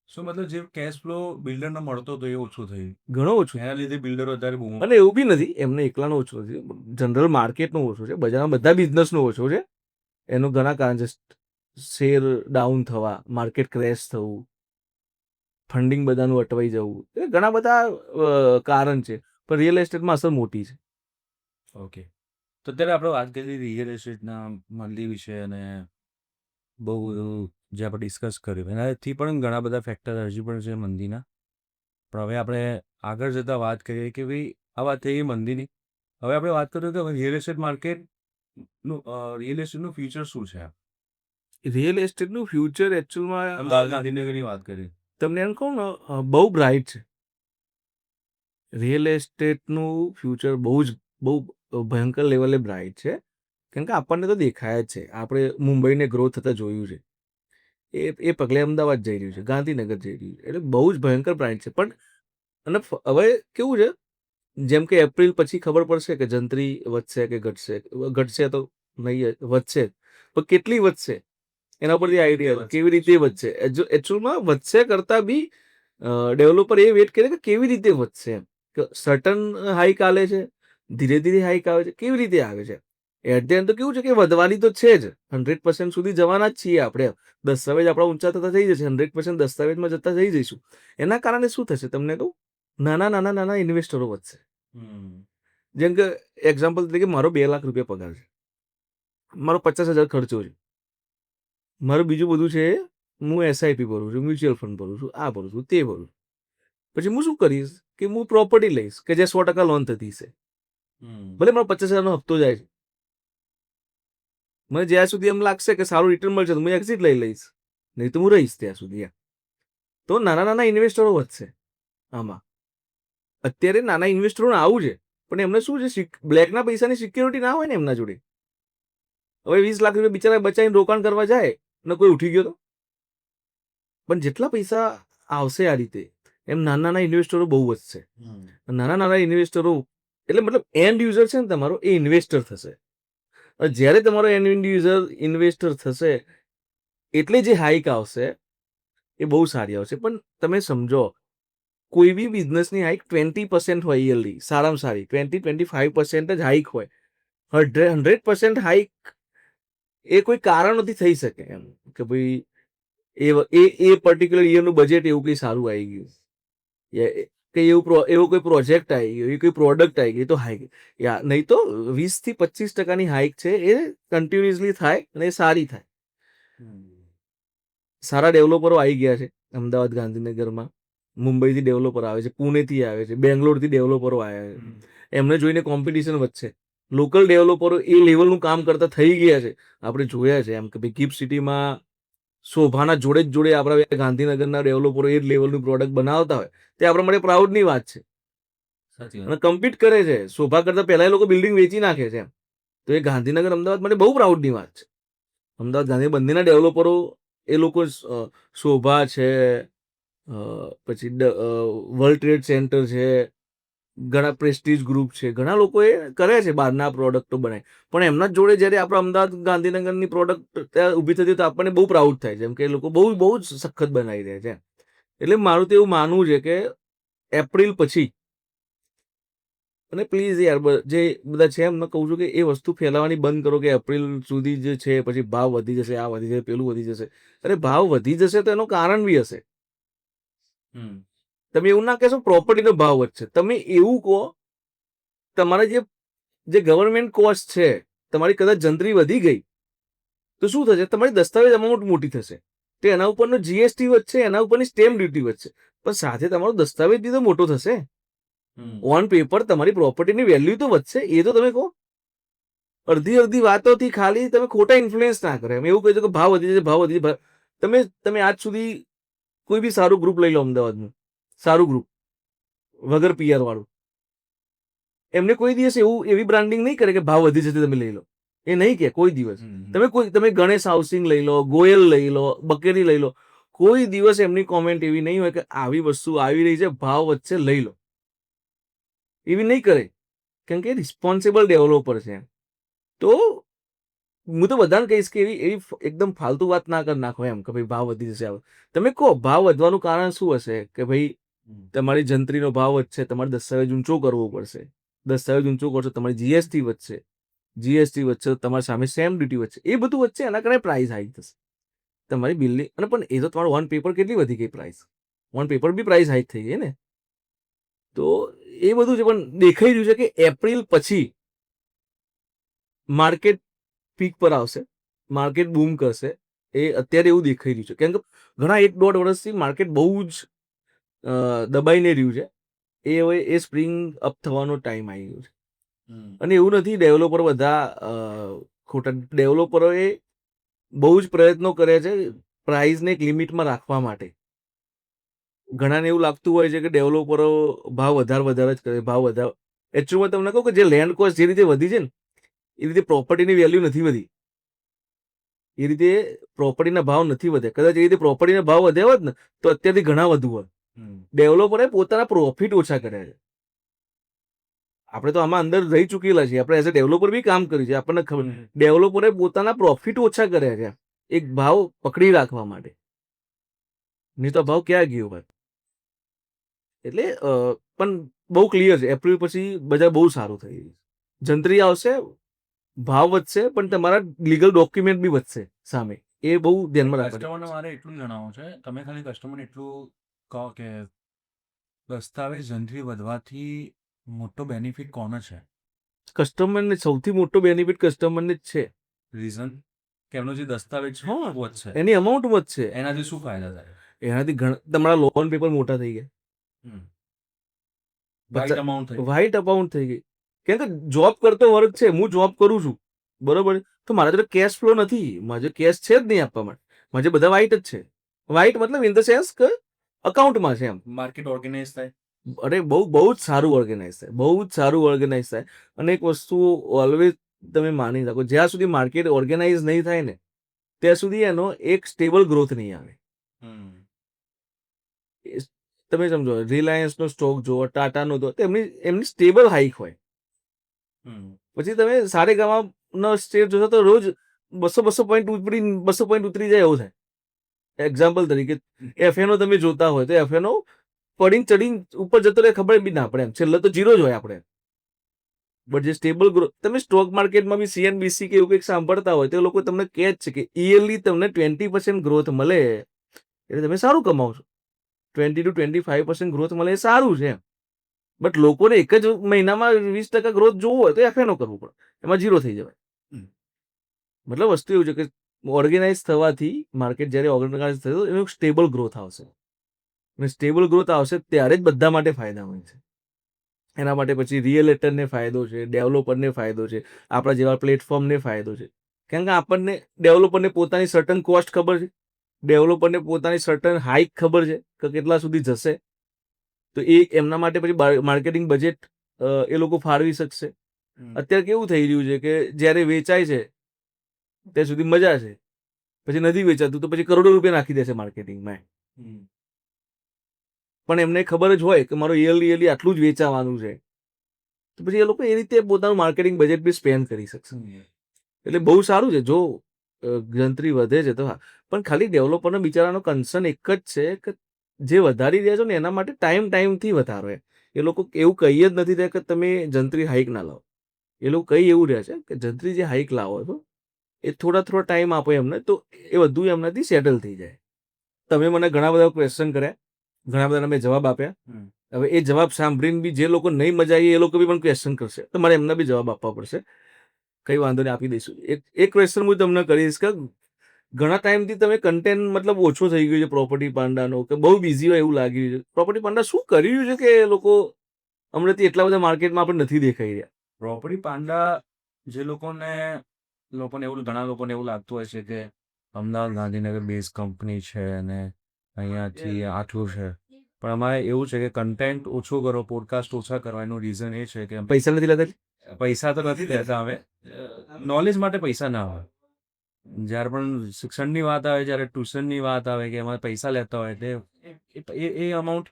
[SPEAKER 1] શું મતલબ જે કેશ ફ્લો બિલ્ડરને મળતો હતો એ ઓછો થઈ,
[SPEAKER 2] ઘણો ઓછો.
[SPEAKER 1] એના લીધે બિલ્ડરો અત્યારે બહુ.
[SPEAKER 2] અને એવું બી નથી એમને એકલાનો ઓછો નથી, જનરલ માર્કેટનો ઓછો છે, બજારમાં બધા બિઝનેસનો ઓછો છે. એનું ઘણા કારણ છે, શેર ડાઉન થવા, માર્કેટ ક્રેશ થવું, ફંડિંગ બધાનું અટવાઈ જવું, એ ઘણા બધા કારણ છે. પણ રિયલ એસ્ટેટમાં અસર મોટી છે.
[SPEAKER 1] ઓકે, તો અત્યારે આપણે વાત કરી રિયલ એસ્ટેટના મંદી વિશે અને બહુ બધું જે આપણે ડિસ્કસ કર્યું, એનાથી પણ ઘણા બધા ફેક્ટર હજી પણ છે મંદીના. પણ હવે આપણે આગળ જતાં વાત કરીએ કે ભાઈ આ વાત થઈ મંદીની. હવે આપણે વાત કરીએ કે રિયલ એસ્ટેટ માર્કેટનું રિયલ એસ્ટેટનું ફ્યુચર શું છે?
[SPEAKER 2] રિયલ એસ્ટેટનું ફ્યુચર એકચ્યુઅલમાં
[SPEAKER 1] ગાંધીનગરની વાત કરી,
[SPEAKER 2] તમને એમ કહું ને, બહુ બ્રાઇટ છે. રિયલ એસ્ટેટનું ફ્યુચર બહુ ભયંકર લેવલે બ્રાઇટ છે. કેમ કે આપણને તો દેખાય જ છે, આપણે મુંબઈને ગ્રો થતા જોયું છે. એ પગલે અમદાવાદ જઈ રહ્યું છે, ગાંધીનગર જઈ રહ્યું છે, એટલે બહુ જ ભયંકર બ્રાઇટ છે. પણ અને હવે કેવું છે, જેમ કે એપ્રિલ પછી ખબર પડશે કે જંત્રી વધશે કે ઘટશે. ઘટશે તો નહીં, વધશે પણ કેટલી વધશે એના પરથી આઈડિયા કેવી રીતે વધશે. એકચ્યુઅલમાં વધશે કરતાં બી ડેવલપર એ વેટ કરે કે કેવી રીતે વધશે એમ, કે સર્ટન હાઈક આવે છે, ધીરે ધીરે હાઈક આવે છે, કેવી રીતે આવે છે. એટ ધ એન્ડ તો કેવું છે કે વધવાની તો છે જ, 100% સુધી જવાના જ છીએ આપણે. દસ્તાવેજ આપણા ઊંચા થતા થઈ જશે, 100% દસ્તાવેજમાં જતા થઈ જઈશું. એના કારણે શું થશે તમને કહું, નાના ઇન્વેસ્ટરો વધશે. જેમ કે એક્ઝામ્પલ તરીકે મારો 2 લાખ રૂપિયા પગાર છે, મારો 50,000 ખર્ચો છે, મારું બીજું બધું છે, હું એસઆઈપી ભરું છું, મ્યુચ્યુઅલ ફંડ ભરું છું, આ ભરું છું, તે ભરું છું. પછી હું શું કરીશ કે હું પ્રોપર્ટી લઈશ કે જે 100% લોન થતી છે. ભલે મારો 50,000નો હપ્તો જાય છે, મને જ્યાં સુધી એમ લાગશે કે સારું રિટર્ન મળશે તો હું એક્ઝિટ લઈ લઈશ, નહીં તો હું રહીશ ત્યાં સુધી. તો નાના ઇન્વેસ્ટરો વધશે આમાં. અત્યારે નાના ઇન્વેસ્ટરોને આવું છે, પણ એમને શું છે, બ્લેકના પૈસાની સિક્યોરિટી ના હોય ને એમના જોડે. હવે 20 લાખ રૂપિયા બિચારા બચાવીને રોકાણ કરવા જાય ને કોઈ ઉઠી ગયો તો. પણ જેટલા પૈસા આવશે આ રીતે, એમ નાના ઇન્વેસ્ટરો બહુ વધશે. નાના ઇન્વેસ્ટરો એટલે મતલબ એન્ડ યુઝર છે ને તમારો, એ ઇન્વેસ્ટર થશે. જ્યારે તમારો એન્ડ યુઝર ઇન્વેસ્ટર થશે એટલે જે હાઈક આવશે એ બહુ સારી આવશે. પણ તમે સમજો, કોઈ બી બિઝનેસની હાઈક 20% હોય યરલી, સારામાં સારી 20-25% જ હાઈક હોય. 100% હાઈક એ કોઈ કારણોથી થઈ શકે એમ, કે ભાઈ એ પર્ટિક્યુલર યરનું બજેટ એવું કંઈ સારું આવી ગયું, કે એવો કોઈ પ્રોજેક્ટ આવી ગયો, એવી કોઈ પ્રોડક્ટ આવી ગઈ તો હાઈક, નહીં તો 20-25% હાઈક છે એ કન્ટિન્યુઅસલી થાય અને એ સારી થાય. સારા ડેવલપરો આવી ગયા છે અમદાવાદ, ગાંધીનગરમાં. મુંબઈથી ડેવલપર આવે છે, પુણેથી આવે છે, બેંગ્લોરથી ડેવલપરો આવ્યા છે. એમને જોઈને કોમ્પિટિશન વધશે. લોકલ ડેવલપરો એ લેવલનું કામ કરતા થઈ ગયા છે. આપણે જોયા છે એમ કે ભાઈ ગિફ્ટ સિટીમાં શોભાના જોડે જ જોડે આપણા ગાંધીનગરના ડેવલપરો એ જ લેવલનું પ્રોડક્ટ બનાવતા હોય, તે આપણા માટે પ્રાઉડની વાત છે.
[SPEAKER 1] સાચી
[SPEAKER 2] અને કમ્પીટ કરે છે. શોભા કરતા પહેલા એ લોકો બિલ્ડિંગ વેચી નાખે છે એમ. તો એ ગાંધીનગર, અમદાવાદ માટે બહુ પ્રાઉડની વાત છે. અમદાવાદ, ગાંધીનગર બંનેના ડેવલપરો એ લોકો શોભા છે, પછી વર્લ્ડ ટ્રેડ સેન્ટર છે, ઘણા પ્રેસ્ટીજ ગ્રુપ છે, ઘણા લોકો એ કરે છે બહારના પ્રોડક્ટો બનાવી. પણ એમના જ જોડે જ્યારે આપણે અમદાવાદ, ગાંધીનગરની પ્રોડક્ટ ત્યાં ઊભી થતી તો આપણને બહુ પ્રાઉડ થાય છે, એમ કે એ લોકો બહુ બહુ જ સખત બનાવી રહ્યા છે. એટલે મારું તો એવું માનવું છે કે એપ્રિલ પછી, અને પ્લીઝ યાર જે બધા છે એમને કહું છું કે એ વસ્તુ ફેલાવવાની બંધ કરો કે એપ્રિલ સુધી જે છે પછી ભાવ વધી જશે, આ વધી જશે, પેલું વધી જશે. અરે ભાવ વધી જશે તો એનું કારણ બી હશે. તમે એવું ના કહેશો પ્રોપર્ટીનો ભાવ વધશે. તમે એવું કહો તમારા જે ગવર્મેન્ટ કોસ્ટ છે, તમારી કદાચ જંત્રી વધી ગઈ તો શું થશે? તમારી દસ્તાવેજ અમાઉન્ટ મોટી થશે, તો એના ઉપરનો જીએસટી વધશે, એના ઉપરની સ્ટેમ્પ ડ્યુટી વધશે, પણ સાથે તમારો દસ્તાવેજ બી તો મોટો થશે. ઓન પેપર તમારી પ્રોપર્ટીની વેલ્યુ તો વધશે. એ તો તમે કહો. અડધી વાતોથી ખાલી તમે ખોટા ઇન્ફ્લુઅન્સ ના કરે. એમ એવું કહે છે કે ભાવ વધી જશે, ભાવ વધી જશે. તમે આજ સુધી કોઈ બી સારું ગ્રુપ લઈ લો, અમદાવાદનું સારું ગ્રુપ વગર પીઆર વાળું, એમને કોઈ દિવસ એવી બ્રાન્ડિંગ નહીં કરે કે ભાવ વધી જશે તમે લઈ લો. એ નહીં કે કોઈ દિવસ. તમે ગણેશ હાઉસિંગ લઈ લો, ગોયલ લઈ લો, બકેરી લઈ લો, કોઈ દિવસ એમની કોમેન્ટ એવી નહીં હોય કે આવી વસ્તુ આવી રહી છે, ભાવ વધશે, લઈ લો. એવી નહીં કરે, કેમ કે રિસ્પોન્સિબલ ડેવલપર છે. તો હું તો બધાને કહીશ કે એવી એકદમ ફાલતુ વાત ના કરી નાખો એમ કે ભાઈ ભાવ વધી જશે. તમે કહો ભાવ વધવાનું કારણ શું હશે? કે ભાઈ તમારી જંત્રીનો ભાવ વધશે, તમારે દસ્તાવેજ ઊંચો કરવો પડશે, દસ્તાવેજ ઊંચો કરશો તમારી જીએસટી વધશે, જીએસટી વધશે તો તમારી સામે સ્ટેમ્પ ડ્યુટી વધશે, એ બધું વધશે, એના કારણે પ્રાઇસ હાઈક થશે તમારી બિલની. અને પણ એ તો તમારું ઓન પેપર કેટલી વધી ગઈ પ્રાઇસ? ઓન પેપર બી પ્રાઇસ હાઈક થઈ ગઈ ને. તો એ બધું છે, પણ દેખાઈ રહ્યું છે કે એપ્રિલ પછી માર્કેટ પીક પર આવશે, માર્કેટ બૂમ કરશે. એ અત્યારે એવું દેખાઈ રહ્યું છે, કેમ કે ઘણા 1-1.5 વર્ષથી માર્કેટ બહુ જ દબાઈને રહ્યું છે. એ હવે એ સ્પ્રિંગ અપ થવાનો ટાઈમ આવી ગયો છે. અને એવું નથી ડેવલપર બધા ખોટા. ડેવલપરોએ બહુ જ પ્રયત્નો કર્યા છે પ્રાઇઝને એક લિમિટમાં રાખવા માટે. ઘણાને એવું લાગતું હોય છે કે ડેવલપરો ભાવ વધારે જ કરે, ભાવ વધારે. એકચ્યુઅલમાં તમને કહું કે જે લેન્ડ કોસ્ટ જે રીતે વધી છે ને, એ રીતે પ્રોપર્ટીની વેલ્યુ નથી વધી. એ રીતે પ્રોપર્ટીના ભાવ નથી વધ્યા. કદાચ એ રીતે પ્રોપર્ટીના ભાવ વધ્યા હોત ને તો અત્યારથી ઘણા વધુ હોત. ડેવલપરે પોતાના પ્રોફિટ ઓછા કર્યા છે. આપણે તો આમાં અંદર રહી ચૂકેલા છીએ, આપણે એઝ અ ડેવલપર બી કામ કર્યું છે, આપણને ખબર. ડેવલપરે પોતાના પ્રોફિટ ઓછા કર્યા છે એક ભાવ પકડી રાખવા માટે. નહીં તો ભાવ ક્યાં ગયો ભાઈ? એટલે પણ બહુ ક્લિયર છે, એપ્રિલ પછી બજાર બહુ સારું થઈ ગયું. જંત્રી આવશે, ભાવ વધશે, પણ તમારા લીગલ ડોક્યુમેન્ટ બી વધશે સામે. એ બહુ ધ્યાનમાં રાખવાનું.
[SPEAKER 1] કસ્ટમરને મારે એટલું જણાવવું છે, તમે ખાલી કસ્ટમરને એટલું કહો કે દસ્તાવેજ જંત્રી વધવાથી મોટો બેનિફિટ કોને છે?
[SPEAKER 2] કસ્ટમરને સૌથી મોટો બેનિફિટ કસ્ટમરને જ છે.
[SPEAKER 1] રીઝન કે એમનો જે દસ્તાવેજ છે વધશે,
[SPEAKER 2] એની અમાઉન્ટ વધશે.
[SPEAKER 1] એનાથી શું ફાયદા થાય?
[SPEAKER 2] એનાથી તમારા લોન પેપર મોટા થઈ ગયા, વ્હાઇટ અમાઉન્ટ થઈ ગઈ. કેમ કે જોબ કરતો વર્ગ છે, હું જોબ કરું છું, બરોબર, તો મારા જોડે કેશ ફ્લો નથી, મારે કેશ છે જ નહીં આપવા માટે. મારે બધા વ્હાઇટ જ છે. વ્હાઇટ મતલબ ઇન ધ સેન્સ કે અકાઉન્ટમાં છે એમ.
[SPEAKER 1] માર્કેટ ઓર્ગેનાઇઝ થાય.
[SPEAKER 2] અરે બહુ જ સારું ઓર્ગેનાઇઝ થાય, બહુ જ સારું ઓર્ગેનાઇઝ થાય. અને એક વસ્તુ ઓલવેઝ તમે માની રાખો, જ્યાં સુધી માર્કેટ ઓર્ગેનાઇઝ નહીં થાય ને ત્યાં સુધી એનો એક સ્ટેબલ ગ્રોથ નહીં આવે. તમે સમજો, રિલાયન્સનો સ્ટોક જુઓ, ટાટાનો તો એમની સ્ટેબલ હાઈક હોય. પછી તમે સારેગામાનો સ્ટેટ જોશો તો રોજ 200 પોઈન્ટ ઉતરી જાય એવું થાય. એક્ઝામ્પલ તરીકે એફએનો તમે જોતા હોય તો એફએનો ચડીને ઉપર જતો રહે, ખબર બી ના પડે એમ. છેલ્લે તો જીરો જ હોય આપણે. બટ જે સ્ટેબલ ગ્રોથ, તમે સ્ટોક માર્કેટમાં બી સીએનબીસી કે એવું કંઈક સાંભળતા હોય તો લોકો તમને કહે જ છે કે યરલી તમને 20% ગ્રોથ મળે એટલે તમે સારું કમાવો છો. 20-25% ગ્રોથ મળે એ સારું છે. બટ લોકોને એક જ મહિનામાં 20% ગ્રોથ જોવું હોય તો એફએનઓ કરવું પડે, એમાં 0 થઈ જવાય. મતલબ વસ્તુ એવું છે કે ઓર્ગેનાઇઝ થવાથી માર્કેટ જ્યારે ઓર્ગેનાઇઝ થયું એનો સ્ટેબલ ગ્રોથ આવશે, અને સ્ટેબલ ગ્રોથ આવશે ત્યારે જ બધા માટે ફાયદા હોય છે. એના માટે પછી રિયલ એસ્ટેટને ફાયદો છે, ડેવલપરને ફાયદો છે, આપણા જેવા પ્લેટફોર્મને ફાયદો છે. કારણ કે આપણને ડેવલપરને પોતાની સર્ટન કોસ્ટ ખબર છે, ડેવલપરને પોતાની સર્ટન હાઈક ખબર છે કે કેટલા સુધી જશે. તો એ એમના માટે પછી માર્કેટિંગ બજેટ એ લોકો ફાળવી શકશે. અત્યારે કેવું થઈ રહ્યું છે કે જ્યારે વેચાય છે ત્યાં સુધી મજા છે, પછી નથી વેચાતું તો પછી કરોડો રૂપિયા નાખી દેશે માર્કેટિંગમાં. પણ એમને ખબર જ હોય કે મારું યરલી આટલું જ વેચાવાનું છે, તો પછી એ લોકો એ રીતે પોતાનું માર્કેટિંગ બજેટ બી સ્પેન્ડ કરી શકશે. એટલે બહુ સારું છે જો ગંતરી વધે છે તો. હા, પણ ખાલી ડેવલપરનો બિચારાનો કન્સર્ન એક જ છે કે જે વધારી રહ્યા છો ને એના માટે ટાઈમથી વધારો. એ લોકો એવું કહી જ નથી રહ્યા કે તમે જંત્રી હાઈક ના લાવો. એ લોકો કહી એવું રહ્યા છે કે જંત્રી જે હાઈક લાવો છો એ થોડા ટાઈમ આપો એમને, તો એ બધું એમનાથી સેટલ થઈ જાય. તમે મને ઘણા બધા ક્વેશ્ચન કર્યા, ઘણા બધાના મેં જવાબ આપ્યા. હવે એ જવાબ સાંભળીને બી જે લોકો નહીં મજા આવી એ લોકો બી પણ ક્વેશ્ચન કરશે, તો મારે એમના બી જવાબ આપવા પડશે. કઈ વાંધો નહીં, આપી દઈશું. એક ક્વેશ્ચન હું તમને કરીશ કે ઘણા ટાઈમથી તમે કન્ટેન્ટ મતલબ ઓછો થઈ ગયો છે પ્રોપર્ટી પાંડાનો, કે બહુ બિઝી હોય એવું લાગી રહ્યું છે. પ્રોપર્ટી પાંડા શું કર્યું છે કે લોકો હમણાંથી એટલા બધા માર્કેટમાં આપણે નથી દેખાઈ રહ્યા?
[SPEAKER 1] પ્રોપર્ટી પાંડા જે લોકોને એવું, ઘણા લોકોને એવું લાગતું હોય છે કે અમદાવાદ ગાંધીનગર બેઝ કંપની છે અને અહીંયાથી આટલું છે. પણ અમારે એવું છે કે કન્ટેન્ટ ઓછું કરો, પોડકાસ્ટ ઓછા કરવાનું રીઝન એ છે કે
[SPEAKER 2] પૈસા નથી લેતા.
[SPEAKER 1] પૈસા તો નથી લેતા અમે, નોલેજ માટે પૈસા ના હોય. જ્યારે પણ શિક્ષણની વાત આવે, જ્યારે ટ્યુશનની વાત આવે કે એમાં પૈસા લેતા હોય એટલે એ અમાઉન્ટ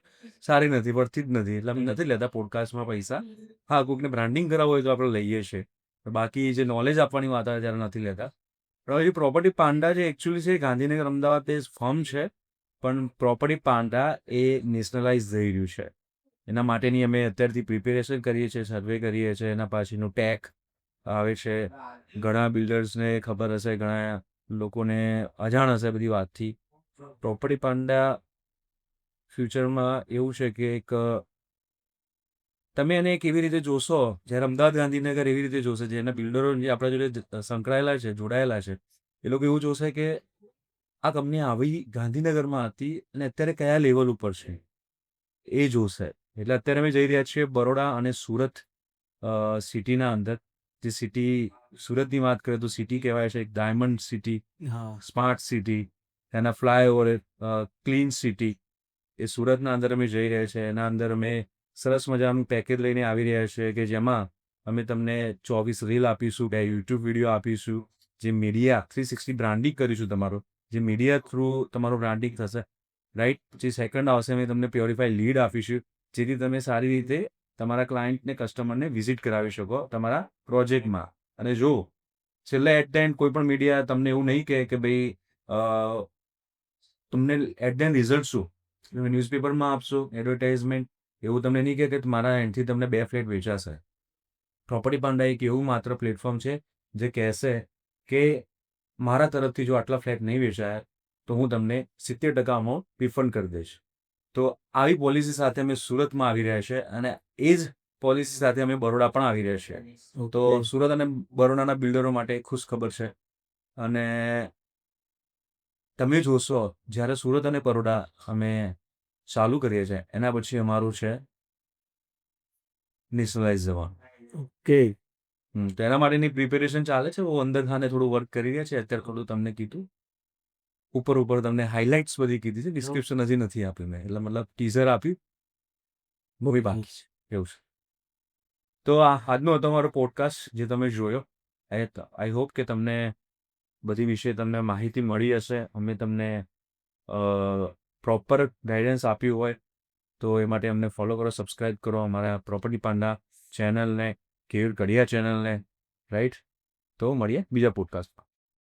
[SPEAKER 1] સારી નથી, પડતી જ નથી. એટલે અમે નથી લેતા પોડકાસ્ટમાં પૈસા. હા, કોઈકને બ્રાન્ડિંગ કરાવવું હોય તો આપણે લઈએ છીએ, બાકી જે નોલેજ આપવાની વાત આવે ત્યારે નથી લેતા. હવે એ પ્રોપર્ટી પાંડા જે એકચ્યુઅલી છે ગાંધીનગર અમદાવાદ એ ફર્મ છે, પણ પ્રોપર્ટી પાંડા એ નેશનલાઇઝ થઈ રહ્યું છે. એના માટેની અમે અત્યારથી પ્રિપેરેશન કરીએ છીએ, સર્વે કરીએ છીએ, એના પાછળનું ટેક આવે છે. ઘણા બિલ્ડર્સને ખબર હશે, ઘણા લોકોને અજાણ હશે બધી વાતથી. પ્રોપર્ટી પાંડા ફ્યુચરમાં એવું છે કે એક તમે એને કેવી રીતે જોશો, જ્યારે અમદાવાદ ગાંધીનગર એવી રીતે જોશે, જેના બિલ્ડરો જે આપણા જોડે સંકળાયેલા છે, જોડાયેલા છે, એ લોકો એવું જોશે કે આ કંપની આવી ગાંધીનગરમાં હતી અને અત્યારે કયા લેવલ ઉપર છે એ જોશે. એટલે અત્યારે અમે જઈ રહ્યા છીએ બરોડા અને સુરત સિટીના અંદર. જે સિટી સુરતની વાત કરીએ તો સિટી કહેવાય છે, એક ડાયમંડ સિટી, સ્માર્ટ સિટી, એના ફ્લાયઓવર, ક્લીન સિટી. એ સુરતના અંદર અમે જઈ રહ્યા છીએ. એના અંદર અમે સરસ મજાનું પેકેજ લઈને આવી રહ્યા છે કે જેમાં અમે તમને 24 રીલ આપીશું, 2 યુટ્યુબ વિડીયો આપીશું, જે મીડિયા 360 બ્રાન્ડિંગ કરીશું તમારું, જે મીડિયા થ્રુ તમારું બ્રાન્ડિંગ થશે, રાઈટ. પછી સેકન્ડ આવશે અમે તમને પ્યોરિફાઈ લીડ આપીશું, જેથી તમે સારી રીતે તમારા ક્લાયન્ટને, કસ્ટમરને વિઝિટ કરાવી શકો તમારા પ્રોજેક્ટમાં. અને જો છેલ્લે એટ ધ એન્ડ કોઈ પણ મીડિયા તમને એવું નહીં કહે કે ભાઈ તમને એટ ધ એન્ડ રિઝલ્ટ શું, તમે ન્યૂઝપેપરમાં આપશો એડવર્ટાઇઝમેન્ટ, એવું તમને નહીં કહે કે મારા એન્ડથી તમને 2 ફ્લેટ વેચાશે. પ્રોપર્ટી પાંડા એક એવું માત્ર પ્લેટફોર્મ છે જે કહેશે કે મારા તરફથી જો આટલા ફ્લેટ નહીં વેચાય તો હું તમને 70% અમાઉન્ટ રિફંડ કરી દઈશ. તો આવી પોલિસી સાથે અમે સુરતમાં આવી રહ્યા છે અને એ જ પોલિસી સાથે અમે બરોડા પણ આવી રહ્યા છીએ. તો સુરત અને બરોડાના બિલ્ડરો માટે ખુશ ખબર છે. અને તમે જોશો જ્યારે સુરત અને બરોડા અમે ચાલુ કરીએ છીએ એના પછી અમારું છે નેશનલાઇઝ જવાનું.
[SPEAKER 2] ઓકે.
[SPEAKER 1] તો એના માટેની પ્રિપેરેશન ચાલે છે. હું અંદર ખાને થોડું વર્ક કરી રહ્યા છે. અત્યારે થોડું તમને કીધું, ઉપર તમને હાઇલાઇટ્સ બધી કીધી છે, ડિસ્ક્રિપ્શન હજી નથી આપ્યું મેં, એટલે મતલબ ટીઝર આપ્યું, બહુ બાકી છે એવું છે. તો આજનો હતો મારો પોડકાસ્ટ જે તમે જોયો. આઈ હોપ કે તમને બધી વિશે તમને માહિતી મળી હશે. અમે તમને પ્રોપર ગાઈડન્સ આપ્યું હોય તો એ માટે અમને ફોલો કરો, સબસ્ક્રાઈબ કરો અમારા પ્રોપર્ટી પાંડા ચેનલને, કેયુર કડિયા ચેનલને, રાઈટ. તો મળીએ બીજા પોડકાસ્ટમાં.